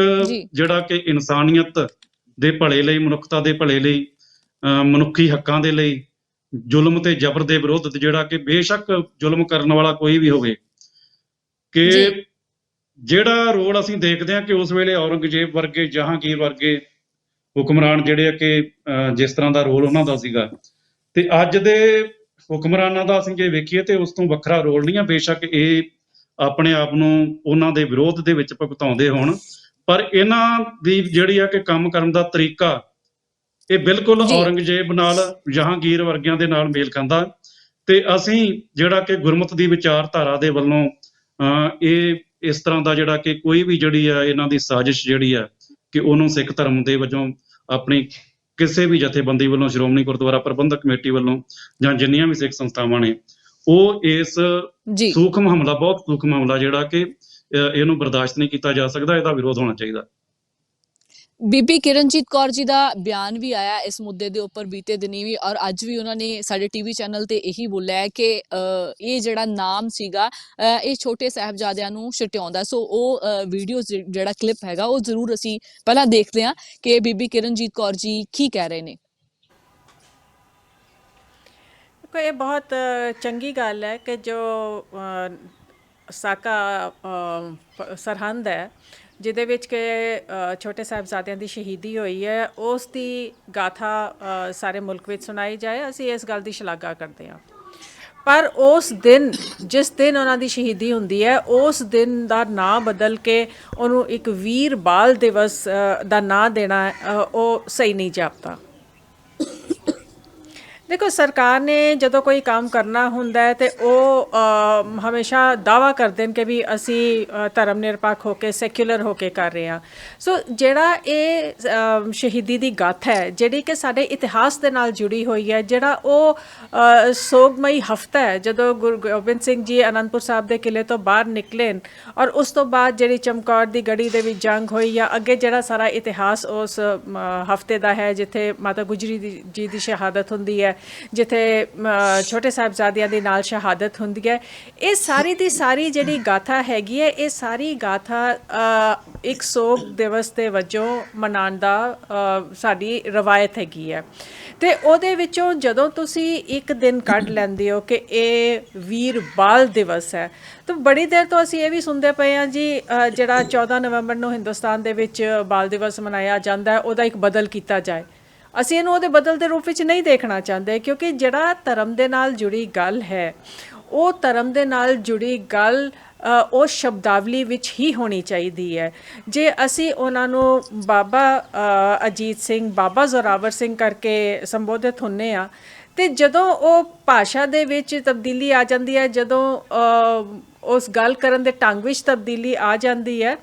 ਜਿਹੜਾ ਕਿ ਇਨਸਾਨੀਅਤ ਦੇ ਭਲੇ ਲਈ, ਮਨੁੱਖਤਾ ਦੇ ਭਲੇ ਲਈ, ਮਨੁੱਖੀ ਹੱਕਾਂ ਦੇ ਲਈ, ਜ਼ੁਲਮ ਤੇ ਜ਼ਬਰ ਦੇ ਵਿਰੁੱਧ, ਜਿਹੜਾ ਕਿ ਬੇਸ਼ੱਕ ਜ਼ੁਲਮ ਕਰਨ ਵਾਲਾ ਕੋਈ ਵੀ ਹੋਵੇ, ਕਿ ਜਿਹੜਾ ਰੋਲ ਅਸੀਂ ਦੇਖਦੇ ਹਾਂ ਕਿ ਉਸ ਵੇਲੇ ਔਰੰਗਜ਼ੇਬ ਵਰਗੇ, ਜਹਾਂਗੀਰ ਵਰਗੇ ਹੁਕਮਰਾਨ ਜਿਹੜੇ ਆ ਕਿ ਜਿਸ ਤਰ੍ਹਾਂ ਦਾ ਰੋਲ ਉਹਨਾਂ ਦਾ ਸੀਗਾ, ਤੇ ਅੱਜ ਦੇ ਹੁਕਮਰਾਨਾਂ ਦਾ ਅਸੀਂ ਜੇ ਵੇਖੀਏ ਤੇ ਉਸ ਤੋਂ ਵੱਖਰਾ ਰੋਲ ਨਹੀਂ ਆ। ਬੇਸ਼ੱਕ ਇਹ ਆਪਣੇ ਆਪ ਨੂੰ ਉਹਨਾਂ ਦੇ ਵਿਰੋਧ ਦੇ ਵਿੱਚ ਭੁਗਤਾਉਂਦੇ ਹੋਣ, ਪਰ ਇਹਨਾਂ ਦੀ ਜਿਹੜੀ ਆ ਕਿ ਕੰਮ ਕਰਨ ਦਾ ਤਰੀਕਾ ਇਹ ਬਿਲਕੁਲ ਔਰੰਗਜ਼ੇਬ ਨਾਲ, ਜਹਾਂਗੀਰ ਵਰਗਿਆਂ ਦੇ ਨਾਲ ਮੇਲ ਖਾਂਦਾ। ਤੇ ਅਸੀਂ ਜਿਹੜਾ ਕਿ ਗੁਰਮਤਿ ਦੀ ਵਿਚਾਰਧਾਰਾ ਦੇ ਵੱਲੋਂ ਇਹ ਇਸ ਤਰ੍ਹਾਂ ਦਾ ਜਿਹੜਾ ਕਿ ਕੋਈ ਵੀ ਜਿਹੜੀ ਆ ਇਹਨਾਂ ਦੀ ਸਾਜ਼ਿਸ਼ ਜਿਹੜੀ ਆ ਕਿ ਉਹਨੂੰ ਸਿੱਖ ਧਰਮ ਦੇ ਵਜੋਂ ਆਪਣੀ ਕਿਸੇ ਵੀ ਜਥੇਬੰਦੀ ਵੱਲੋਂ, ਸ਼੍ਰੋਮਣੀ ਗੁਰਦੁਆਰਾ ਪ੍ਰਬੰਧਕ ਕਮੇਟੀ ਵੱਲੋਂ ਜਾਂ ਜਿੰਨੀਆਂ ਵੀ ਸਿੱਖ ਸੰਸਥਾਵਾਂ ਨੇ, ਉਹ ਇਸ ਸੂਖਮ ਹਮਲਾ, ਬਹੁਤ ਸੂਖਮ ਹਮਲਾ ਜਿਹੜਾ ਕਿ ਇਹਨੂੰ ਬਰਦਾਸ਼ਤ ਨਹੀਂ ਕੀਤਾ ਜਾ ਸਕਦਾ, ਇਹਦਾ ਵਿਰੋਧ ਹੋਣਾ ਚਾਹੀਦਾ। ਬੀਬੀ ਕਿਰਨਜੀਤ ਕੌਰ ਜੀ ਦਾ ਬਿਆਨ ਵੀ ਆਇਆ ਇਸ ਮੁੱਦੇ ਦੇ ਉੱਪਰ ਬੀਤੇ ਦਿਨੀ ਵੀ, ਔਰ ਅੱਜ ਵੀ ਉਹਨਾਂ ਨੇ ਸਾਡੇ ਟੀਵੀ ਚੈਨਲ ਤੇ ਇਹੀ ਬੋਲਿਆ ਹੈ ਕਿ ਇਹ ਜਿਹੜਾ ਨਾਮ ਸੀਗਾ ਇਹ ਛੋਟੇ ਸਾਹਿਬਜ਼ਾਦਿਆਂ ਨੂੰ ਛਟਿਆਉਂਦਾ। ਸੋ ਉਹ ਵੀਡੀਓ ਜਿਹੜਾ ਕਲਿੱਪ ਹੈਗਾ ਉਹ ਜ਼ਰੂਰ ਅਸੀਂ ਪਹਿਲਾਂ ਦੇਖਦੇ ਹਾਂ ਕਿ ਬੀਬੀ ਕਿਰਨਜੀਤ ਕੌਰ ਜੀ ਕੀ ਕਹਿ ਰਹੇ ਨੇ। ਇਹ ਬਹੁਤ ਚੰਗੀ ਗੱਲ ਹੈ ਕਿ ਜੋ ਸਾਕਾ ਸਰਹੰਦ ਹੈ ਜਿਹਦੇ ਵਿੱਚ ਕਿ ਛੋਟੇ ਸਾਹਿਬਜ਼ਾਦਿਆਂ ਦੀ ਸ਼ਹੀਦੀ ਹੋਈ ਹੈ, ਉਸ ਦੀ ਗਾਥਾ ਸਾਰੇ ਮੁਲਕ ਵਿੱਚ ਸੁਣਾਈ ਜਾਏ। ਅਸੀਂ ਇਸ ਗੱਲ ਦੀ ਸ਼ਲਾਘਾ ਕਰਦੇ ਹਾਂ, ਪਰ ਉਸ ਦਿਨ ਜਿਸ ਦਿਨ ਉਹਨਾਂ ਦੀ ਸ਼ਹੀਦੀ ਹੁੰਦੀ ਹੈ ਉਸ ਦਿਨ ਦਾ ਨਾਂ ਬਦਲ ਕੇ ਉਹਨੂੰ ਇੱਕ ਵੀਰ ਬਾਲ ਦਿਵਸ ਦਾ ਨਾਂ ਦੇਣਾ ਉਹ ਸਹੀ ਨਹੀਂ ਜਾਪਦਾ। ਦੇਖੋ, ਸਰਕਾਰ ਨੇ ਜਦੋਂ ਕੋਈ ਕੰਮ ਕਰਨਾ ਹੁੰਦਾ ਹੈ ਤੇ ਉਹ ਹਮੇਸ਼ਾ ਦਾਅਵਾ ਕਰਦੇ ਨੇ ਕਿ ਵੀ ਅਸੀਂ ਧਰਮ ਨਿਰਪੱਖ ਹੋ ਕੇ, ਸੈਕੂਲਰ ਹੋ ਕੇ ਕਰ ਰਹੇ ਹਾਂ। ਸੋ ਜਿਹੜਾ ਇਹ ਸ਼ਹੀਦੀ ਦੀ ਗਾਥਾ ਹੈ, ਜਿਹੜੀ ਕਿ ਸਾਡੇ ਇਤਿਹਾਸ ਦੇ ਨਾਲ ਜੁੜੀ ਹੋਈ ਹੈ, ਜਿਹੜਾ ਉਹ ਸੋਗਮਈ ਹਫ਼ਤਾ ਹੈ ਜਦੋਂ ਗੁਰੂ ਗੋਬਿੰਦ ਸਿੰਘ ਜੀ ਅਨੰਦਪੁਰ ਸਾਹਿਬ ਦੇ ਕਿਲੇ ਤੋਂ ਬਾਹਰ ਨਿਕਲੇ ਔਰ ਉਸ ਤੋਂ ਬਾਅਦ ਜਿਹੜੀ ਚਮਕੌਰ ਦੀ ਗੜੀ ਦੇ ਵਿੱਚ ਜੰਗ ਹੋਈ, ਜਾਂ ਅੱਗੇ ਜਿਹੜਾ ਸਾਰਾ ਇਤਿਹਾਸ ਉਸ ਹਫ਼ਤੇ ਦਾ ਹੈ, ਜਿੱਥੇ ਮਾਤਾ ਗੁਜਰੀ ਜੀ ਦੀ ਸ਼ਹਾਦਤ ਹੁੰਦੀ ਹੈ, ਜਿੱਥੇ ਛੋਟੇ ਸਾਹਿਬਜ਼ਾਦਿਆਂ ਦੇ ਨਾਲ ਸ਼ਹਾਦਤ ਹੁੰਦੀ ਹੈ। ਇਹ ਸਾਰੀ ਦੀ ਸਾਰੀ ਜਿਹੜੀ ਗਾਥਾ ਹੈਗੀ ਹੈ, ਇਹ ਸਾਰੀ ਗਾਥਾ ਇੱਕ ਸੋਗ ਦਿਵਸ ਦੇ ਵਜੋਂ ਮਨਾਉਣ ਦਾ ਸਾਡੀ ਰਵਾਇਤ ਹੈਗੀ ਹੈ। ਅਤੇ ਉਹਦੇ ਵਿੱਚੋਂ ਜਦੋਂ ਤੁਸੀਂ ਇੱਕ ਦਿਨ ਕੱਢ ਲੈਂਦੇ ਹੋ ਕਿ ਇਹ ਵੀਰ ਬਾਲ ਦਿਵਸ ਹੈ, ਤਾਂ ਬੜੀ ਦੇਰ ਤੋਂ ਅਸੀਂ ਇਹ ਵੀ ਸੁਣਦੇ ਪਏ ਹਾਂ ਜੀ, ਜਿਹੜਾ 14 ਨਵੰਬਰ ਨੂੰ ਹਿੰਦੁਸਤਾਨ ਦੇ ਵਿੱਚ ਬਾਲ ਦਿਵਸ ਮਨਾਇਆ ਜਾਂਦਾ ਹੈ, ਉਹਦਾ ਇੱਕ ਬਦਲ ਕੀਤਾ ਜਾਏ। ਅਸੀਂ ਇਹਨੂੰ ਉਹਦੇ ਬਦਲ ਦੇ ਰੂਪ ਵਿੱਚ ਨਹੀਂ ਦੇਖਣਾ ਚਾਹੁੰਦੇ, ਕਿਉਂਕਿ ਜਿਹੜਾ ਧਰਮ ਦੇ ਨਾਲ ਜੁੜੀ ਗੱਲ ਹੈ, ਉਹ ਧਰਮ ਦੇ ਨਾਲ ਜੁੜੀ ਗੱਲ ਉਹ ਸ਼ਬਦਾਵਲੀ ਵਿੱਚ ਹੀ ਹੋਣੀ ਚਾਹੀਦੀ ਹੈ। ਜੇ ਅਸੀਂ ਉਹਨਾਂ ਨੂੰ ਬਾਬਾ ਅਜੀਤ ਸਿੰਘ, ਬਾਬਾ ਜ਼ੋਰਾਵਰ ਸਿੰਘ ਕਰਕੇ ਸੰਬੋਧਿਤ ਹੁੰਦੇ ਹਾਂ, ਅਤੇ ਜਦੋਂ ਉਹ ਭਾਸ਼ਾ ਦੇ ਵਿੱਚ ਤਬਦੀਲੀ ਆ ਜਾਂਦੀ ਹੈ, ਜਦੋਂ ਉਸ ਗੱਲ ਕਰਨ ਦੇ ਢੰਗ ਵਿੱਚ ਤਬਦੀਲੀ ਆ ਜਾਂਦੀ ਹੈ,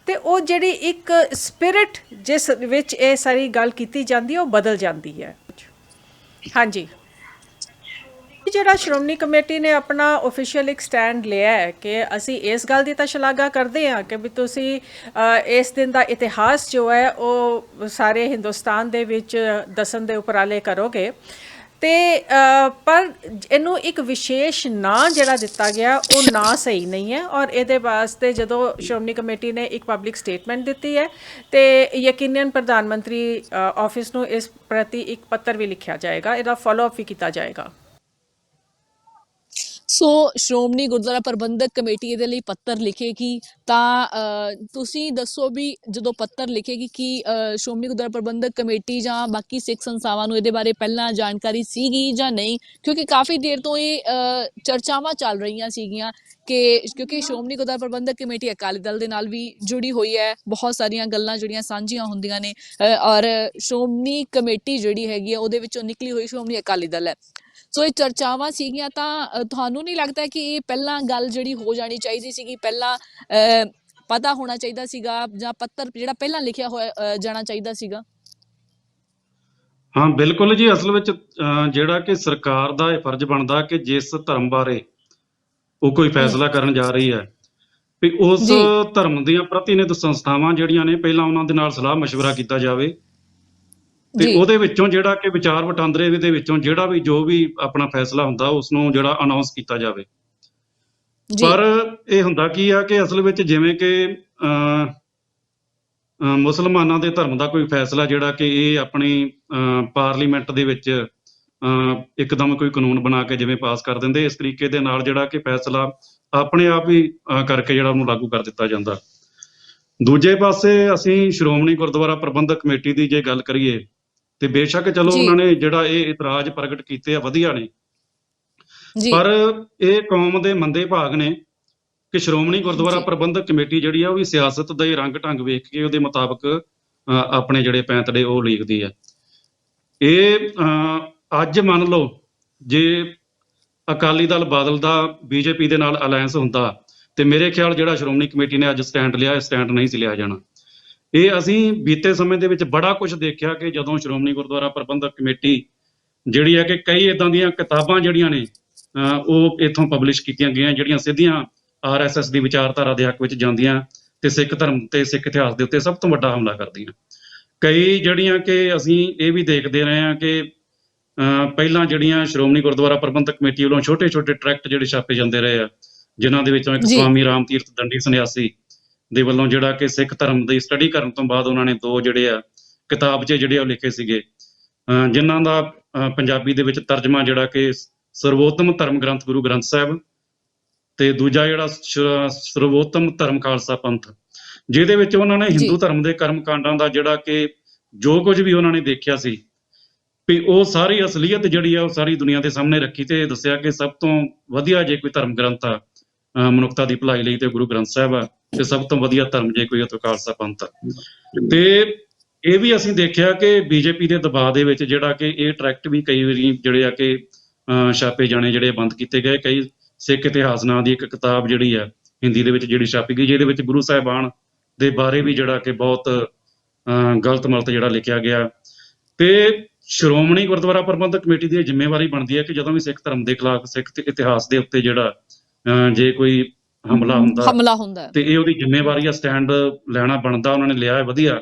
ਅਤੇ ਉਹ ਜਿਹੜੀ ਇੱਕ ਸਪਿਰਿਟ ਜਿਸ ਵਿੱਚ ਇਹ ਸਾਰੀ ਗੱਲ ਕੀਤੀ ਜਾਂਦੀ ਹੈ, ਉਹ ਬਦਲ ਜਾਂਦੀ ਹੈ। ਹਾਂਜੀ, ਜਿਹੜਾ ਸ਼੍ਰੋਮਣੀ ਕਮੇਟੀ ਨੇ ਆਪਣਾ ਓਫੀਸ਼ੀਅਲ ਇੱਕ ਸਟੈਂਡ ਲਿਆ ਹੈ ਕਿ ਅਸੀਂ ਇਸ ਗੱਲ ਦੀ ਤਾਂ ਸ਼ਲਾਘਾ ਕਰਦੇ ਹਾਂ ਕਿ ਵੀ ਤੁਸੀਂ ਇਸ ਦਿਨ ਦਾ ਇਤਿਹਾਸ ਜੋ ਹੈ ਉਹ ਸਾਰੇ ਹਿੰਦੁਸਤਾਨ ਦੇ ਵਿੱਚ ਦੱਸਣ ਦੇ ਉਪਰਾਲੇ ਕਰੋਗੇ, ਅਤੇ ਪਰ ਇਹਨੂੰ ਇੱਕ ਵਿਸ਼ੇਸ਼ ਨਾਂ ਜਿਹੜਾ ਦਿੱਤਾ ਗਿਆ ਉਹ ਨਾਂ ਸਹੀ ਨਹੀਂ ਹੈ। ਔਰ ਇਹਦੇ ਵਾਸਤੇ ਜਦੋਂ ਸ਼੍ਰੋਮਣੀ ਕਮੇਟੀ ਨੇ ਇੱਕ ਪਬਲਿਕ ਸਟੇਟਮੈਂਟ ਦਿੱਤੀ ਹੈ, ਅਤੇ ਯਕੀਨਨ ਪ੍ਰਧਾਨ ਮੰਤਰੀ ਆਫਿਸ ਨੂੰ ਇਸ ਪ੍ਰਤੀ ਇੱਕ ਪੱਤਰ ਵੀ ਲਿਖਿਆ ਜਾਏਗਾ, ਇਹਦਾ ਫੋਲੋਅਪ ਵੀ ਕੀਤਾ ਜਾਏਗਾ। ਸੋ ਸ਼੍ਰੋਮਣੀ ਗੁਰਦੁਆਰਾ ਪ੍ਰਬੰਧਕ ਕਮੇਟੀ ਇਹਦੇ ਲਈ ਪੱਤਰ ਲਿਖੇਗੀ, ਤਾਂ ਤੁਸੀਂ ਦੱਸੋ ਵੀ ਜਦੋਂ ਪੱਤਰ ਲਿਖੇਗੀ ਕਿ ਸ਼੍ਰੋਮਣੀ ਗੁਰਦੁਆਰਾ ਪ੍ਰਬੰਧਕ ਕਮੇਟੀ ਜਾਂ ਬਾਕੀ ਸਿੱਖ ਸੰਸਥਾਵਾਂ ਨੂੰ ਇਹਦੇ ਬਾਰੇ ਪਹਿਲਾਂ ਜਾਣਕਾਰੀ ਸੀਗੀ ਜਾਂ ਨਹੀਂ? ਕਿਉਂਕਿ ਕਾਫੀ ਦੇਰ ਤੋਂ ਇਹ ਚਰਚਾਵਾਂ ਚੱਲ ਰਹੀਆਂ ਸੀਗੀਆਂ ਕਿਉਂਕਿ ਸ਼੍ਰੋਮਣੀ ਗੁਰਦੁਆਰਾ ਪ੍ਰਬੰਧਕ ਕਮੇਟੀ ਅਕਾਲੀ ਦਲ ਦੇ ਨਾਲ ਵੀ ਜੁੜੀ ਹੋਈ ਹੈ, ਬਹੁਤ ਸਾਰੀਆਂ ਗੱਲਾਂ ਜਿਹੜੀਆਂ ਸਾਂਝੀਆਂ ਹੁੰਦੀਆਂ ਨੇ, ਔਰ ਸ਼੍ਰੋਮਣੀ ਕਮੇਟੀ ਜਿਹੜੀ ਹੈਗੀ ਆ ਉਹਦੇ ਵਿੱਚੋਂ ਨਿਕਲੀ ਹੋਈ ਸ਼੍ਰੋਮਣੀ ਅਕਾਲੀ ਦਲ ਹੈ। ਸੋ ਇਹ ਚਰਚਾਵਾਂ ਸੀਗੀਆਂ, ਤਾਂ ਤੁਹਾਨੂੰ ਨਹੀਂ ਲੱਗਦਾ ਕਿ ਇਹ ਪਹਿਲਾਂ ਗੱਲ ਜਿਹੜੀ ਹੋ ਜਾਣੀ ਚਾਹੀਦੀ ਸੀਗੀ, ਪਹਿਲਾਂ ਪਤਾ ਹੋਣਾ ਚਾਹੀਦਾ ਸੀਗਾ, ਜਾਂ ਪੱਤਰ ਜਿਹੜਾ ਪਹਿਲਾਂ ਲਿਖਿਆ ਹੋਇਆ ਜਾਣਾ ਚਾਹੀਦਾ ਸੀਗਾ? ਹਾਂ, ਬਿਲਕੁਲ ਜੀ। ਅਸਲ ਵਿੱਚ ਜਿਹੜਾ ਕਿ ਸਰਕਾਰ ਦਾ ਇਹ ਫਰਜ਼ ਬਣਦਾ ਕਿ ਜਿਸ ਧਰਮ ਬਾਰੇ ਉਹ ਕੋਈ ਫੈਸਲਾ ਕਰਨ ਜਾ ਰਹੀ ਹੈ, ਵੀ ਉਸ ਧਰਮ ਦੀਆਂ ਪ੍ਰਤੀਨਿਧ ਸੰਸਥਾਵਾਂ ਜਿਹੜੀਆਂ ਨੇ, ਪਹਿਲਾਂ ਉਹਨਾਂ ਦੇ ਨਾਲ ਸਲਾਹ ਮਸ਼ਵਰਾ ਕੀਤਾ ਜਾਵੇ, ਤੇ ਉਹਦੇ ਵਿੱਚੋਂ ਜਿਹੜਾ ਕਿ ਵਿਚਾਰ ਵਟਾਂਦਰੇ ਦੇ ਵਿੱਚੋਂ ਜਿਹੜਾ ਵੀ ਜੋ ਵੀ ਆਪਣਾ ਫੈਸਲਾ ਹੁੰਦਾ ਉਸ ਨੂੰ ਜਿਹੜਾ ਅਨਾਉਂਸ ਕੀਤਾ ਜਾਵੇ। ਪਰ ਇਹ ਹੁੰਦਾ ਕੀ ਆ ਕਿ ਅਸਲ ਵਿੱਚ ਜਿਵੇਂ ਕਿ ਮੁਸਲਮਾਨਾਂ ਦੇ ਧਰਮ ਦਾ ਕੋਈ ਫੈਸਲਾ ਜਿਹੜਾ ਕਿ ਇਹ ਆਪਣੀ ਪਾਰਲੀਮੈਂਟ ਦੇ ਵਿੱਚ ਇੱਕਦਮ ਕੋਈ ਕਾਨੂੰਨ ਬਣਾ ਕੇ ਜਿਵੇਂ ਪਾਸ ਕਰ ਦਿੰਦੇ, ਇਸ ਤਰੀਕੇ ਦੇ ਨਾਲ ਜਿਹੜਾ ਕਿ ਫੈਸਲਾ ਆਪਣੇ ਆਪ ਹੀ ਕਰਕੇ ਜਿਹੜਾ ਉਹਨੂੰ ਲਾਗੂ ਕਰ ਦਿੱਤਾ ਜਾਂਦਾ। ਦੂਜੇ ਪਾਸੇ ਅਸੀਂ ਸ਼੍ਰੋਮਣੀ ਗੁਰਦੁਆਰਾ ਪ੍ਰਬੰਧਕ ਕਮੇਟੀ ਦੀ ਜੇ ਗੱਲ ਕਰੀਏ, ਤੇ ਬੇਸ਼ੱਕ ਚਲੋ ਉਹਨਾਂ ਨੇ ਜਿਹੜਾ ਇਹ ਇਤਰਾਜ਼ ਪ੍ਰਗਟ ਕੀਤੇ ਆ, ਵਧੀਆ ਨੇ, ਪਰ ਇਹ ਕੌਮ ਦੇ ਮੰਦੇ ਭਾਗ ਨੇ ਕਿ ਸ਼੍ਰੋਮਣੀ ਗੁਰਦੁਆਰਾ ਪ੍ਰਬੰਧਕ ਕਮੇਟੀ ਜਿਹੜੀ ਆ ਉਹ ਵੀ ਸਿਆਸਤ ਦੇ ਰੰਗ ਢੰਗ ਵੇਖ ਕੇ ਉਹਦੇ ਮੁਤਾਬਕ ਆਪਣੇ ਜਿਹੜੇ ਪੈਂਤੜੇ ਉਹ ਲਿਖਦੀ ਆ। ਇਹ ਅੱਜ ਮੰਨ ਲਓ ਜੇ ਅਕਾਲੀ ਦਲ ਬਾਦਲ ਦਾ ਬੀਜੇਪੀ ਦੇ ਨਾਲ ਅਲਾਇੰਸ ਹੁੰਦਾ, ਤੇ ਮੇਰੇ ਖਿਆਲ ਜਿਹੜਾ ਸ਼੍ਰੋਮਣੀ ਕਮੇਟੀ ਨੇ ਅੱਜ ਸਟੈਂਡ ਲਿਆ, ਇਹ ਸਟੈਂਡ ਨਹੀਂ ਸੀ ਲਿਆ ਜਾਣਾ। ਇਹ ਅਸੀਂ ਬੀਤੇ ਸਮੇਂ ਦੇ ਵਿੱਚ ਬੜਾ ਕੁਝ ਦੇਖਿਆ ਕਿ ਜਦੋਂ ਸ਼੍ਰੋਮਣੀ ਗੁਰਦੁਆਰਾ ਪ੍ਰਬੰਧਕ ਕਮੇਟੀ ਜਿਹੜੀ ਹੈ ਕਿ ਕਈ ਇੱਦਾਂ ਦੀਆਂ ਕਿਤਾਬਾਂ ਜਿਹੜੀਆਂ ਨੇ ਉਹ ਇੱਥੋਂ ਪਬਲਿਸ਼ ਕੀਤੀਆਂ ਗਈਆਂ, ਜਿਹੜੀਆਂ ਸਿੱਧੀਆਂ RSS ਦੀ ਵਿਚਾਰਧਾਰਾ ਦੇ ਹੱਕ ਵਿੱਚ ਜਾਂਦੀਆਂ ਤੇ ਸਿੱਖ ਧਰਮ ਤੇ ਸਿੱਖ ਇਤਿਹਾਸ ਦੇ ਉੱਤੇ ਸਭ ਤੋਂ ਵੱਡਾ ਹਮਲਾ ਕਰਦੀਆਂ। ਕਈ ਜਿਹੜੀਆਂ ਕਿ ਅਸੀਂ ਇਹ ਵੀ ਦੇਖਦੇ ਰਹੇ ਹਾਂ ਕਿ ਪਹਿਲਾਂ ਜਿਹੜੀਆਂ ਸ਼੍ਰੋਮਣੀ ਗੁਰਦੁਆਰਾ ਪ੍ਰਬੰਧਕ ਕਮੇਟੀ ਵੱਲੋਂ ਛੋਟੇ ਛੋਟੇ ਟਰੈਕਟ ਜਿਹੜੇ ਛਾਪੇ ਜਾਂਦੇ ਰਹੇ ਆ, ਜਿਨ੍ਹਾਂ ਦੇ ਵਿੱਚੋਂ ਇੱਕ ਸਵਾਮੀ ਰਾਮ ਤੀਰਥ ਦੰਡੀ ਸੰਨਿਆਸੀ ਦੇ ਵੱਲੋਂ ਜਿਹੜਾ ਕਿ ਸਿੱਖ ਧਰਮ ਦੀ ਸਟੱਡੀ ਕਰਨ ਤੋਂ ਬਾਅਦ ਉਹਨਾਂ ਨੇ 2 ਜਿਹੜੇ ਆ ਕਿਤਾਬਚੇ ਜਿਹੜੇ ਉਹ ਲਿਖੇ ਸੀਗੇ, ਜਿਨ੍ਹਾਂ ਦਾ ਪੰਜਾਬੀ ਦੇ ਵਿੱਚ ਤਰਜਮਾ ਜਿਹੜਾ ਕਿ ਸਰਵੋਤਮ ਧਰਮ ਗ੍ਰੰਥ ਗੁਰੂ ਗ੍ਰੰਥ ਸਾਹਿਬ, ਤੇ ਦੂਜਾ ਜਿਹੜਾ ਸਰਵੋਤਮ ਧਰਮ ਖਾਲਸਾ ਪੰਥ, ਜਿਹਦੇ ਵਿੱਚ ਉਹਨਾਂ ਨੇ ਹਿੰਦੂ ਧਰਮ ਦੇ ਕਰਮ ਕਾਂਡਾਂ ਦਾ ਜਿਹੜਾ ਕਿ ਜੋ ਕੁਝ ਵੀ ਉਹਨਾਂ ਨੇ ਦੇਖਿਆ ਸੀ, ਵੀ ਉਹ ਸਾਰੀ ਅਸਲੀਅਤ ਜਿਹੜੀ ਆ ਉਹ ਸਾਰੀ ਦੁਨੀਆ ਦੇ ਸਾਹਮਣੇ ਰੱਖੀ, ਤੇ ਦੱਸਿਆ ਕਿ ਸਭ ਤੋਂ ਵਧੀਆ ਜੇ ਕੋਈ ਧਰਮ ਗ੍ਰੰਥ ਆ ਮਨੁੱਖਤਾ ਦੀ ਭਲਾਈ ਲਈ ਤੇ ਗੁਰੂ ਗ੍ਰੰਥ ਸਾਹਿਬ ਆ, ਤੇ ਸਭ ਤੋਂ ਵਧੀਆ ਧਰਮ ਜੇ ਕੋਈ ਤਾਂ ਖਾਲਸਾ ਪੰਥ ਆ। ਤੇ ਇਹ ਵੀ ਅਸੀਂ ਦੇਖਿਆ ਕਿ ਬੀਜੇਪੀ ਦੇ ਦਬਾਅ ਦੇ ਵਿੱਚ ਜਿਹੜਾ ਕਿ ਇਹ ਟਰੈਕਟ ਵੀ ਕਈ ਵਾਰੀ ਜਿਹੜੇ ਆ ਕਿ ਛਾਪੇ ਜਾਣੇ ਜਿਹੜੇ ਬੰਦ ਕੀਤੇ ਗਏ। ਕਈ ਸਿੱਖ ਇਤਿਹਾਸ ਨਾਂ ਦੀ ਇੱਕ ਕਿਤਾਬ ਜਿਹੜੀ ਆ ਹਿੰਦੀ ਦੇ ਵਿੱਚ ਜਿਹੜੀ ਛਾਪੀ ਗਈ, ਜਿਹਦੇ ਵਿੱਚ ਗੁਰੂ ਸਾਹਿਬਾਨ ਦੇ ਬਾਰੇ ਵੀ ਜਿਹੜਾ ਕਿ ਬਹੁਤ ਗਲਤ ਮਲਤ ਜਿਹੜਾ ਲਿਖਿਆ ਗਿਆ। ਤੇ ਸ਼੍ਰੋਮਣੀ ਗੁਰਦੁਆਰਾ ਪ੍ਰਬੰਧਕ ਕਮੇਟੀ ਦੀ ਇਹ ਜ਼ਿੰਮੇਵਾਰੀ ਬਣਦੀ ਹੈ ਕਿ ਜਦੋਂ ਵੀ ਸਿੱਖ ਧਰਮ ਦੇ ਖਿਲਾਫ, ਸਿੱਖ ਇਤਿਹਾਸ ਦੇ ਉੱਤੇ ਜਿਹੜਾ ਜੇ ਕੋਈ ਹਮਲਾ ਹੁੰਦਾ ਤੇ ਇਹ ਉਹਦੀ ਜ਼ਿੰਮੇਵਾਰੀ ਆ, ਸਟੈਂਡ ਲੈਣਾ ਬਣਦਾ। ਉਹਨਾਂ ਨੇ ਲਿਆ ਹੈ, ਵਧੀਆ।